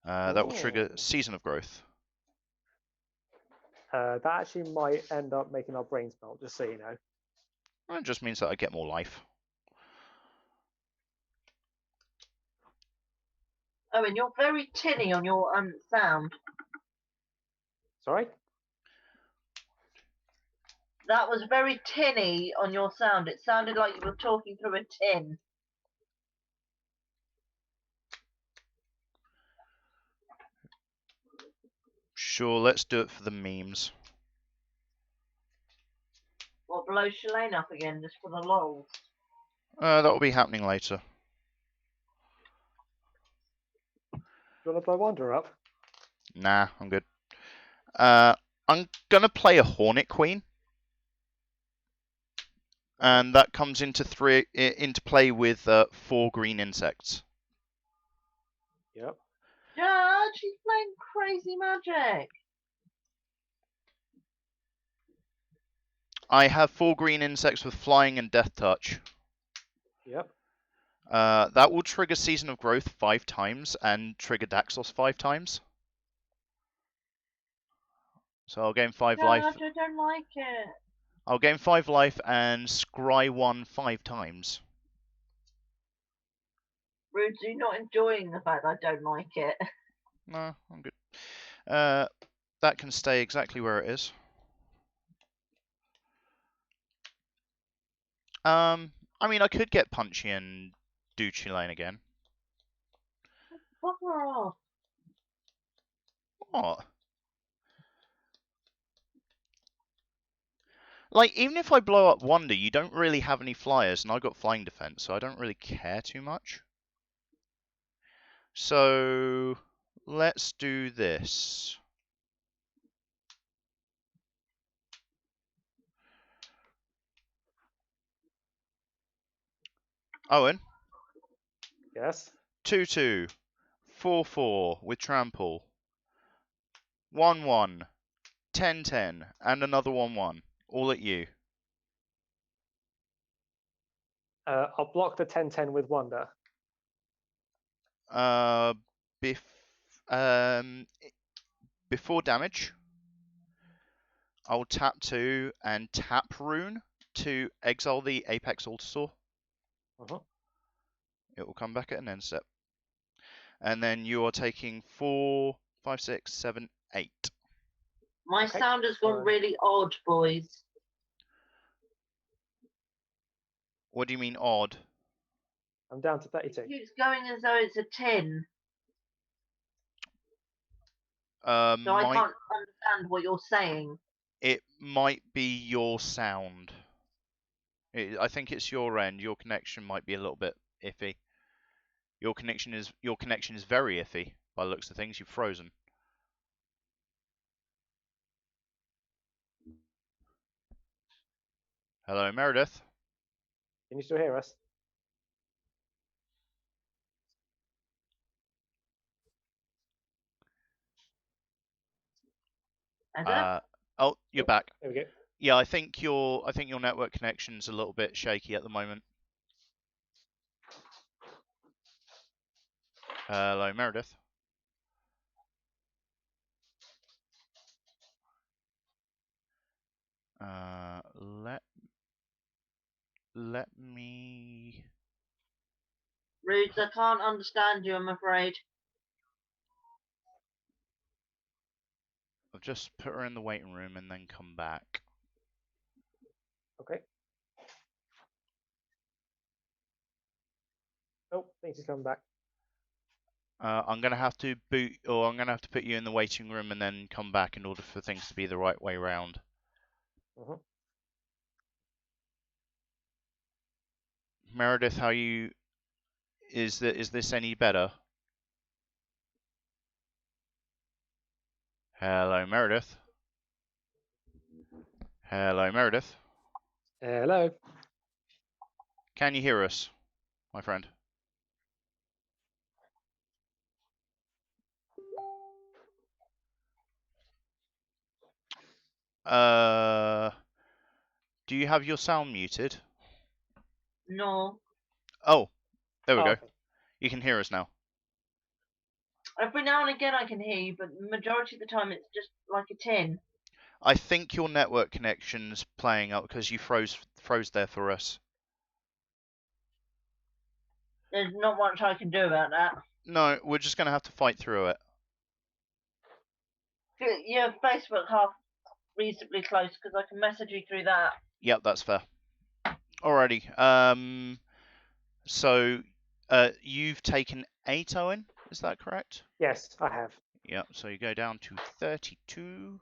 That will trigger Season of Growth. That actually might end up making our brains melt, just so you know. It just means that I get more life. Owen, you're very tinny on your sound. Sorry? That was very tinny on your sound. It sounded like you were talking through a tin. Sure, let's do it for the memes. Well, blow Shalane up again just for the lols. That will be happening later. You want to blow Wander up? Nah, I'm good. I'm going to play a Hornet Queen. And that comes into play with 4 green insects. Yep. Judge, he's playing crazy magic. I have 4 green insects with flying and death touch. Yep. That will trigger Season of Growth 5 times and trigger Daxos 5 times. So I'll gain 5 Judge, life. I don't like it. I'll gain 5 life and scry 1 5 times. Rude, you're not enjoying the fact I don't like it. No, I'm good. That can stay exactly where it is. I mean, I could get punchy and do Chilane again. Bugger off. What? Like, even if I blow up Wonder, you don't really have any flyers, and I got flying defense, so I don't really care too much. So, let's do this. Owen? Yes. 2/2, 4/4 with trample. 1/1, 10/10, and another 1/1. All at you. I'll block the 10-10 with Wonder. Before damage, I'll tap 2 and tap Rune to exile the Apex Altasaur. It will come back at an end step. And then you are taking 4, 5, 6, 7, 8. My sound has gone really odd, boys. What do you mean odd? I'm down to 32. It's going as though it's a tin. So I can't understand what you're saying. It might be your sound. I think it's your end. Your connection might be a little bit iffy. Your connection is very iffy by the looks of things. You've frozen. Hello, Meredith. Can you still hear us? Is it? Oh, you're back. There we go. Yeah, I think your network connection's a little bit shaky at the moment. Hello, Meredith. Let me. Rudes, I can't understand you, I'm afraid. I'll just put her in the waiting room and then come back. Okay. Oh, things is coming back. I'm gonna have to I'm gonna have to put you in the waiting room and then come back in order for things to be the right way round. Meredith, how you? Is this any better? Hello, Meredith. Hello, Meredith. Hello. Can you hear us, my friend? Do you have your sound muted? No. Oh, there we go. Okay. You can hear us now. Every now and again I can hear you, but the majority of the time it's just like a tin. I think your network connection's playing up because you froze there for us. There's not much I can do about that. No, we're just gonna have to fight through it. Your Facebook half reasonably close because I can message you through that. Yep, that's fair. Alrighty. So, you've taken 8, Owen. Is that correct? Yes, I have. Yep. So you go down to 32.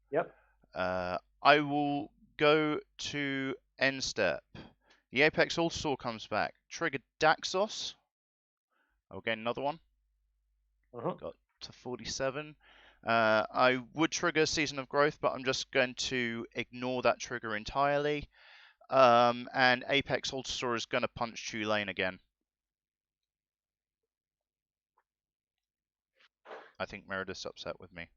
Yep. I will go to end step. The Apex All-Star comes back. Trigger Daxos. I'll get another one. Got to 47. I would trigger Season of Growth, but I'm just going to ignore that trigger entirely. And Apex All-Star is going to punch Tulane again. I think Meredith's upset with me.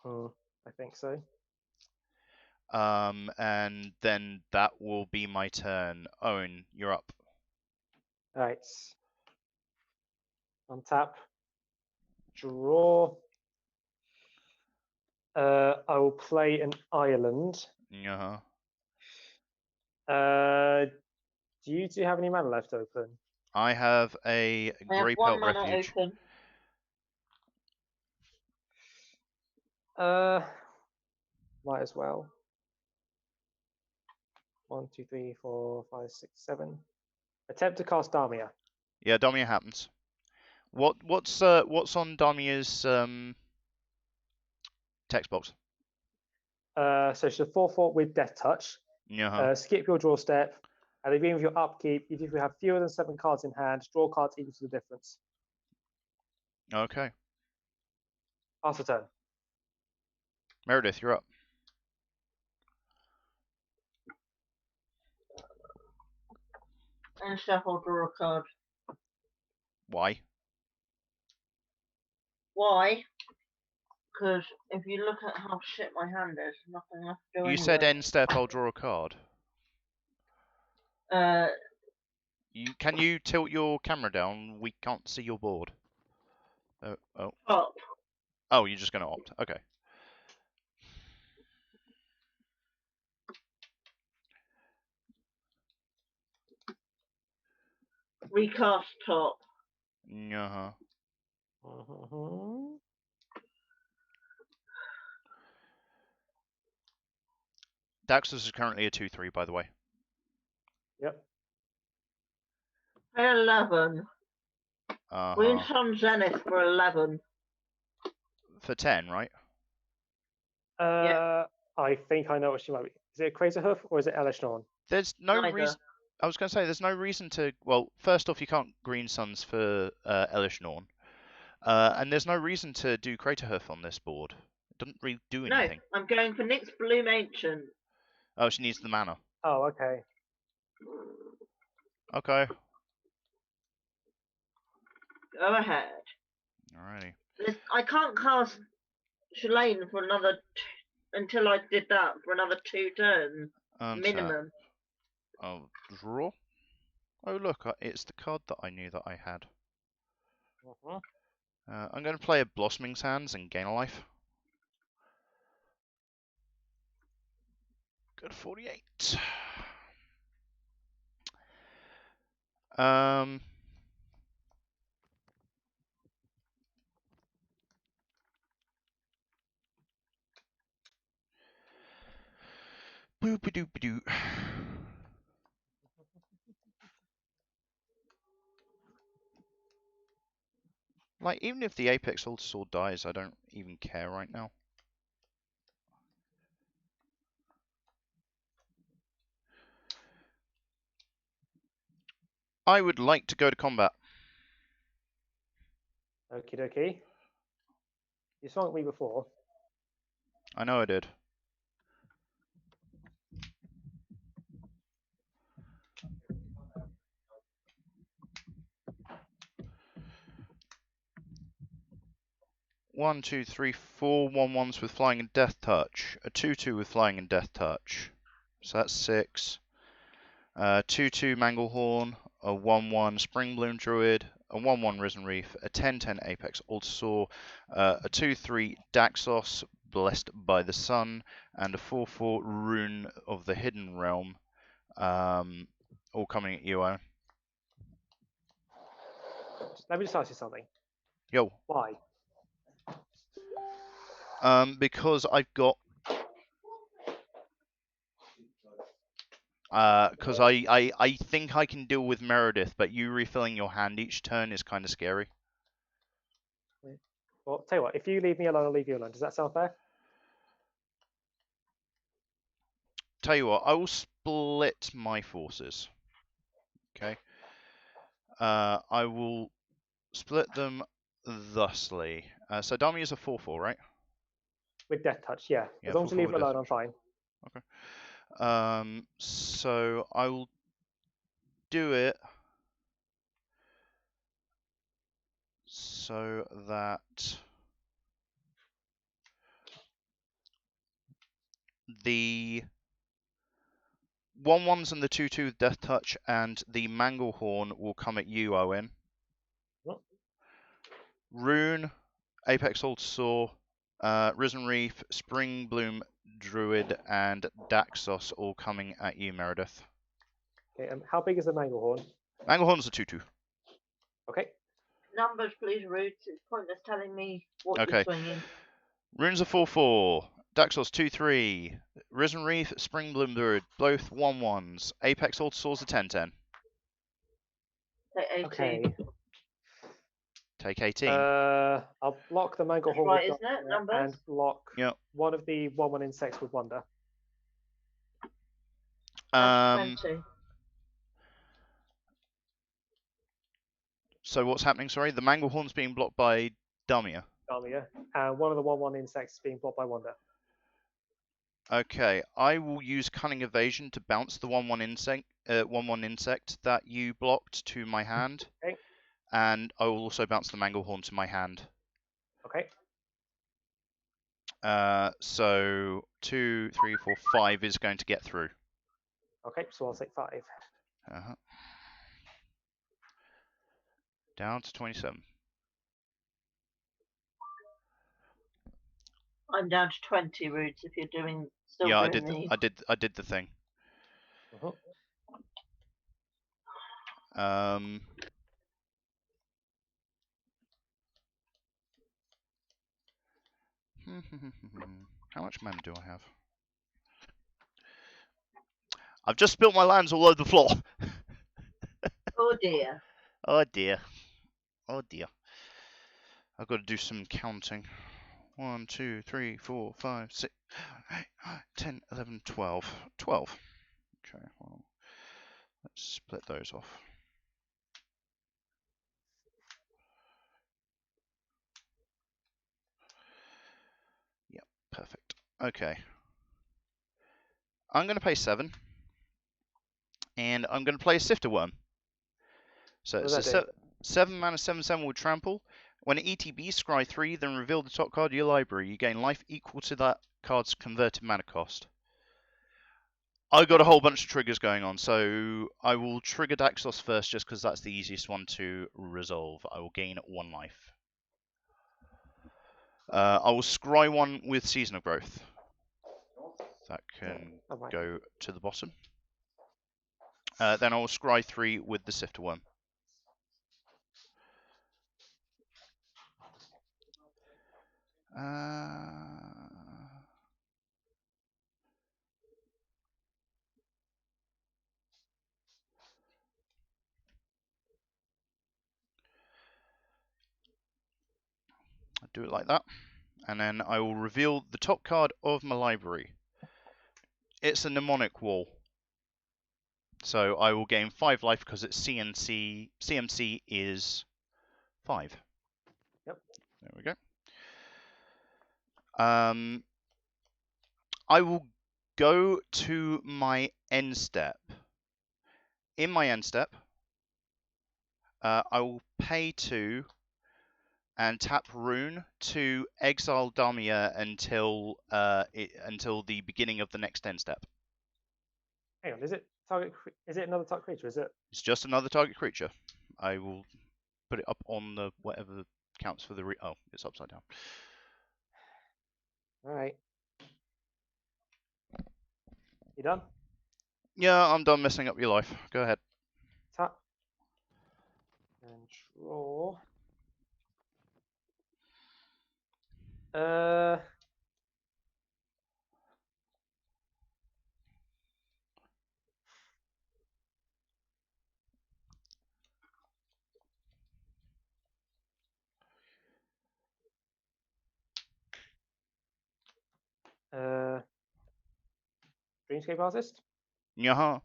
I think so. And then that will be my turn. Owen, you're up. All right. Untap. Draw. I will play an island. Uh-huh. Do you two have any mana left open? I have a I have Grey one Pelt mana Refuge. open. Might as well. 1, 2, 3, 4, 5, 6, 7. Attempt to cast Damia. Yeah, Damia happens. What's on Damia's text box? So she's a 4/4 with Death Touch. Uh-huh. Skip your draw step. At the beginning of your upkeep, if you have fewer than 7 cards in hand, draw cards equal to the difference. Okay. Pass the turn. Meredith, you're up. And shuffle, draw a card. Why? Why? Because if you look at how shit my hand is, nothing left to do You anyway. said end step, I'll draw a card. Can you tilt your camera down? We can't see your board. Oh. Up. Oh, you're just going to opt. Okay. Recast top. Uh-huh. Daxos is currently a 2/3, by the way. Yep. 11. Green Uh-huh. Sun Zenith for 11. For 10, right? I think I know what she might be. Is it a Crater Hoof or is it Elishnorn? There's no Neither. reason. I was going to say, there's no reason to. Well, first off, you can't Green Suns for Elishnorn. And there's no reason to do Craterhoof on this board. It doesn't really do anything. No, I'm going for Nyx Bloom Ancient. Oh, she needs the mana. Oh, okay. Okay. Go ahead. Alrighty. I can't cast Shalane for another until I did that for another 2 turns minimum. I'll draw. Oh look, it's the card that I knew that I had. I'm going to play a Blossoming Sands and gain a life. Good 48. Boop-a-doop-a-doo. Like, even if the Apex Ultra Sword dies, I don't even care right now. I would like to go to combat. Okie dokie. You swung at me before. I know I did. One, two, three, 4 1-1s with flying and death touch. A 2-2 with flying and death touch. So that's 6. 2-2 Manglehorn. A 1-1 Springbloom Druid. A 1-1 Risen Reef. A 10-10 Apex Altasaur. A 2-3 Daxos, Blessed by the Sun. And a 4-4 Rune of the Hidden Realm. All coming at you, Owen. Let me just ask you something. Yo. Why? Because I've got... Because I think I can deal with Meredith, but you refilling your hand each turn is kind of scary. Well, tell you what, if you leave me alone, I'll leave you alone. Does that sound fair? Tell you what, I will split my forces. Okay. I will split them thusly. So Dami is a 4-4, right? With death touch, yeah. Yeah, As long as you 4-4 leave it with death alone, I'm fine. Okay. So I will do it so that the 1-1s and the 2-2 with death touch and the Manglehorn will come at you, Owen. Yep. Rune, Apex Altasaur, Risen Reef, Springbloom Druid, and Daxos all coming at you, Meredith. Okay, how big is the Manglehorn? Manglehorn's a 2-2. Okay. Numbers, please, Roots. It's pointless telling me what Okay. you're swinging. Rune's a 4-4. Daxos 2-3. Risen Reef, Springbloom Druid, both 1-1s. Apex Altasaur's a 10-10. Take 18. Okay. Take 18. I'll block the Manglehorn That's right, with isn't it? Doctor Numbers? and block Yep. one of the 1-1 insects with Wonder. That's 20. So what's happening, sorry? The Manglehorn's being blocked by Damia. Damia. And one of the 1-1 insects being blocked by Wonder. Okay, I will use Cunning Evasion to bounce the 1-1 insect that you blocked to my hand. Okay. And I will also bounce the Manglehorn to my hand. Okay. So 2, 3, 4, 5 is going to get through. Okay, so I'll take 5. Down to 27. I'm down to 20, Roots, if you're still Yeah, doing these. I did the thing. How much mana do I have? I've just spilled my lands all over the floor. Oh dear. Oh dear. Oh dear. I've got to do some counting. 1, 2, 3, 4, 5, 6, 8, 9, 10, 11, 12. 12. Okay, well, let's split those off. Yep, perfect. Okay. I'm going to pay 7. And I'm going to play a Sifter Worm. So it's a 7 mana 7/7 with trample. When ETB scry 3, then reveal the top card of your library. You gain life equal to that card's converted mana cost. I got a whole bunch of triggers going on, so I will trigger Daxos first just because that's the easiest one to resolve. I will gain 1 life. I will scry 1 with Season of Growth. That can go to the bottom. Then I will scry 3 with the Sifter Worm. I'll do it like that. And then I will reveal the top card of my library. It's a Mnemonic Wall. So I will gain 5 life because its CMC is 5. Yep. There we go. I will go to my end step. In my end step, I will pay 2 and tap Rune to exile Damia until the beginning of the next end step. Hang on, is it target? Is it another target creature? Is it? It's just another target creature. I will put it up on the whatever counts for the oh, it's upside down. All right. You done? Yeah, I'm done messing up your life. Go ahead. Tap and draw. Dreamscape Artist. Yaha.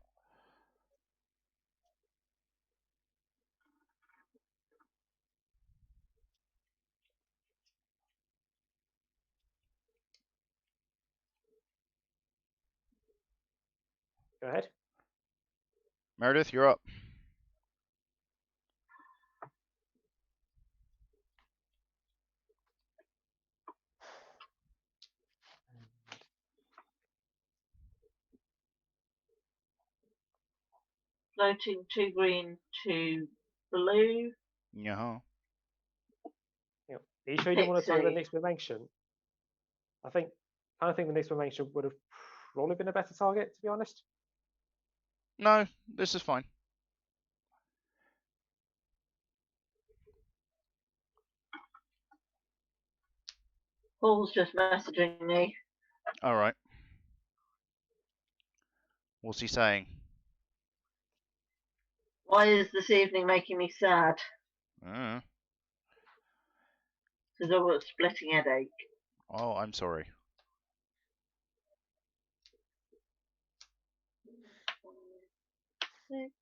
Go ahead. Meredith, you're up. Floating 2 green, 2 blue. Yaha. Yep. Are you sure you didn't want to target the Pixie. next dimension? I think the next dimension would have probably been a better target, to be honest. No, this is fine. Paul's just messaging me. All right. What's he saying? Why is this evening making me sad? Because I've got a splitting headache. Oh, I'm sorry. Six.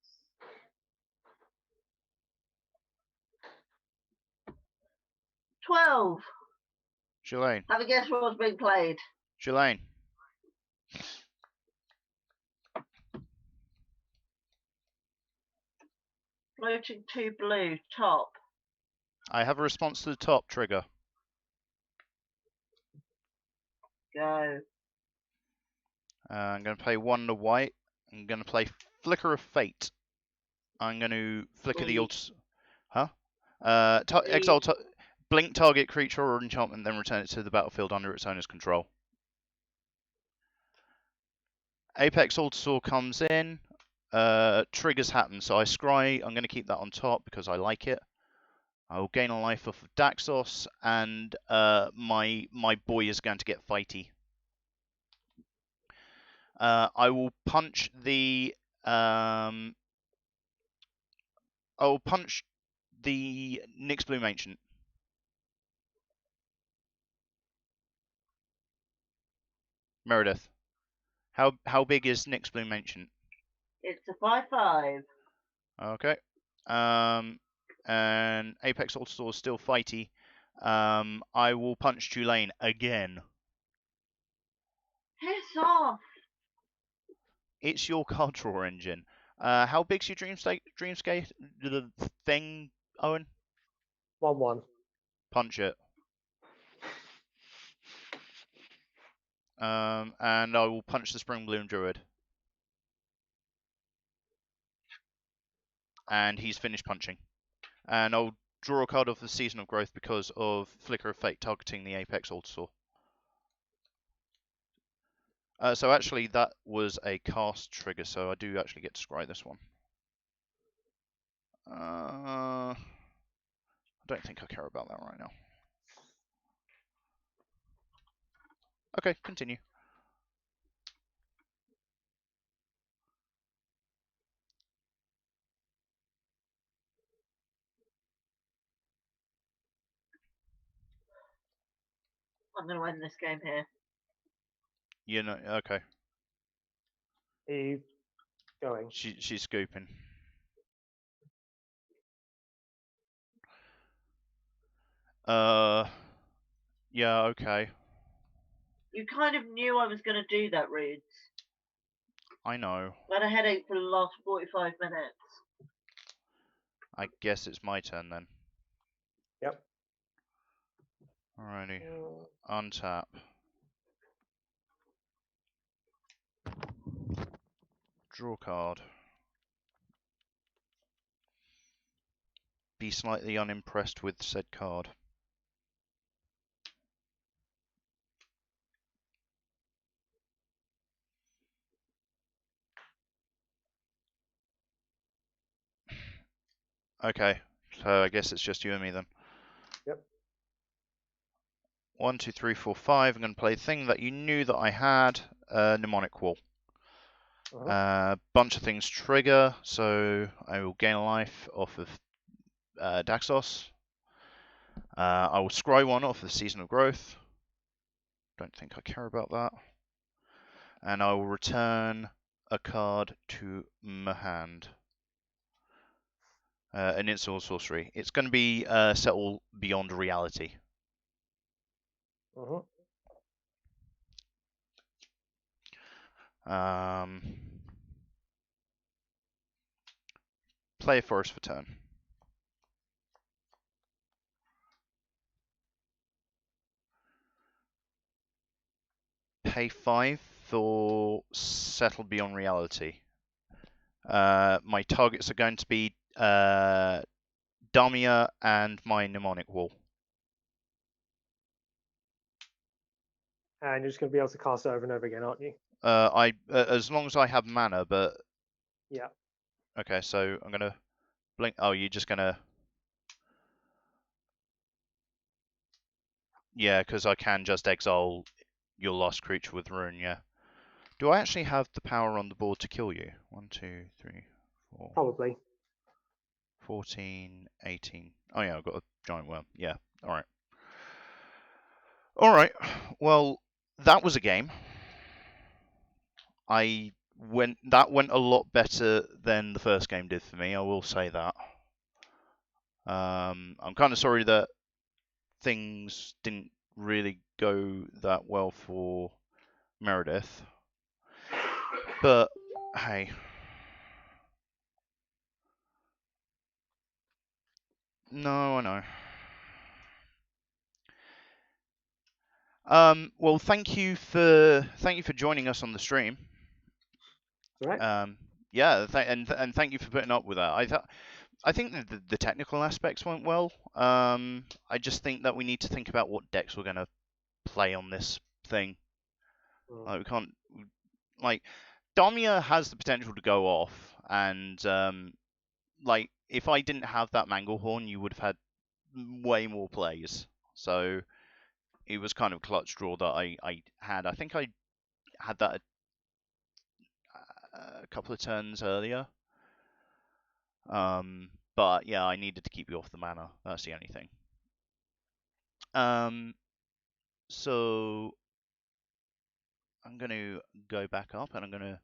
12. Shalane. Have a guess what's being played. Shalane. Floating 2 blue, top. I have a response to the top trigger. Go. I'm going to play 1 to white. I'm going to play Flicker of Fate. I'm going to flicker the ult. Huh? Exile blink target creature or enchantment, then return it to the battlefield under its owner's control. Apex Altasaur comes in. Triggers happen, so I scry. I'm going to keep that on top because I like it. I will gain a life off of Daxos, and my boy is going to get fighty. I will punch the Nyx-Bloom Ancient. Meredith, how big is Nyx-Bloom Ancient? It's a 5/5. Okay. And Apex Altasaur is still fighty. I will punch Tulane again. Piss off. It's your card draw engine. How big's your Dreamscape thing, Owen? 1/1. Punch it. And I will punch the Spring Bloom Druid. And he's finished punching. And I'll draw a card off the Season of Growth because of Flicker of Fate targeting the Apex Altasaur. So actually, that was a cast trigger, so I do actually get to scry this one. I don't think I care about that right now. Okay, continue. I'm going to end this game here. You know, okay. Are you going? She's scooping. Yeah, okay. You kind of knew I was going to do that, Reeds. I know. I had a headache for the last 45 minutes. I guess it's my turn then. Yep. Alrighty. Untap. Draw card. Be slightly unimpressed with said card. Okay, so I guess it's just you and me then. Yep. 1, 2, 3, 4, 5. I'm going to play the thing that you knew that I had, Mnemonic Wall. Bunch of things trigger, so I will gain a life off of Daxos. I will scry one off of the Season of Growth. Don't think I care about that. And I will return a card to my hand. An instant sorcery. It's going to be Settle Beyond Reality. Play a forest for turn. Pay 5 for Settle Beyond Reality. My targets are going to be Damia and my Mnemonic Wall. And you're just going to be able to cast it over and over again, aren't you? As long as I have mana, but yeah. Okay, so I'm gonna blink. Oh, you're just gonna. Yeah, because I can just exile your last creature with Rune. Yeah. Do I actually have the power on the board to kill you? 1, 2, 3, 4. Probably. 14, 18. Oh yeah, I've got a giant worm. Yeah. All right. All right. Well, that was a game. That went a lot better than the first game did for me. I will say that. I'm kind of sorry that things didn't really go that well for Meredith, but hey. No, I know. Well, thank you for joining us on the stream. Right. Yeah, and thank you for putting up with that. I think that the technical aspects went well. I just think that we need to think about what decks we're gonna play on this thing. Like we can't, like, Damia has the potential to go off, and like if I didn't have that Manglehorn, you would have had way more plays. So it was kind of a clutch draw that I had. I think I had that a couple of turns earlier. But yeah, I needed to keep you off the mana. That's the only thing. So I'm going to go back up and I'm going to...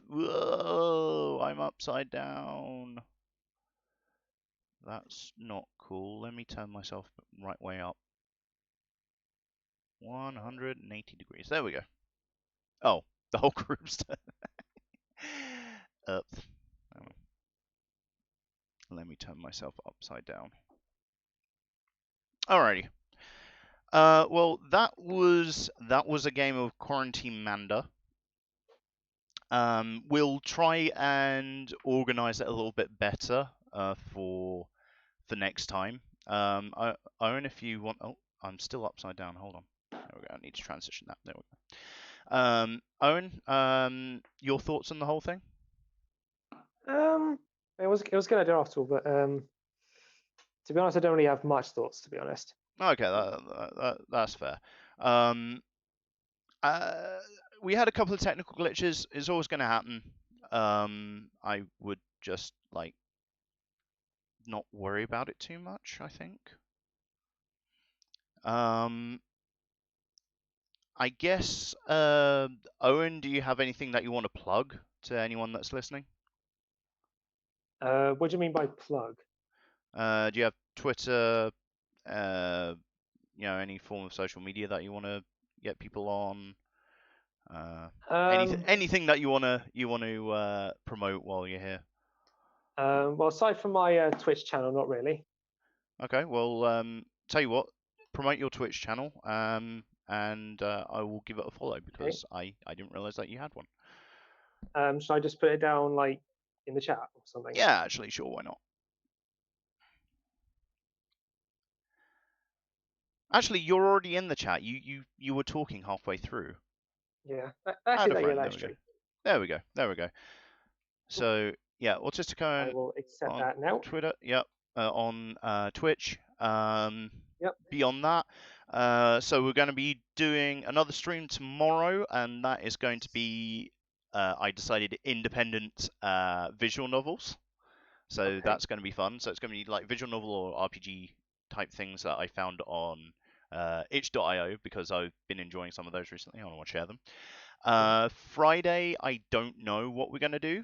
Whoa! I'm upside down. That's not cool. Let me turn myself right way up. 180 degrees. There we go. Oh, the whole group's up. Let me turn myself upside down. Alrighty. Well, that was a game of Quarantinmander. We'll try and organize it a little bit better for next time. Owen, if you want. Oh, I'm still upside down. Hold on. There we go. I need to transition that. There we go. Owen, your thoughts on the whole thing? It was a good idea after all, but to be honest, I don't really have much thoughts. To be honest. Okay, that's fair. We had a couple of technical glitches. It's always going to happen. I would just not worry about it too much, I think. I guess, Owen, do you have anything that you want to plug to anyone that's listening? What do you mean by plug? Do you have Twitter, any form of social media that you want to get people on? Anything that you want to promote while you're here? Well, aside from my Twitch channel, not really. Okay, well, tell you what, promote your Twitch channel, and I will give it a follow because I didn't realize that you had one. Should I just put it down in the chat or something? Yeah, actually, sure, why not? Actually, you're already in the chat. You were talking halfway through. Yeah, actually, that's true. There we go. So yeah, well, just to go I will accept that now. Twitter, yep, on Twitch. Yep. Beyond that, so we're going to be doing another stream tomorrow, and that is going to be, I decided, independent visual novels. So Okay. that's going to be fun. So it's going to be like visual novel or RPG type things that I found on itch.io because I've been enjoying some of those recently. I want to share them. Friday, I don't know what we're going to do.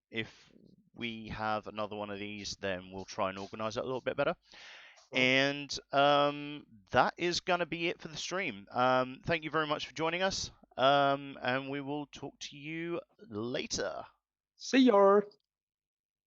If we have another one of these, then we'll try and organize it a little bit better. And that is going to be it for the stream. Thank you very much for joining us. And we will talk to you later. See ya.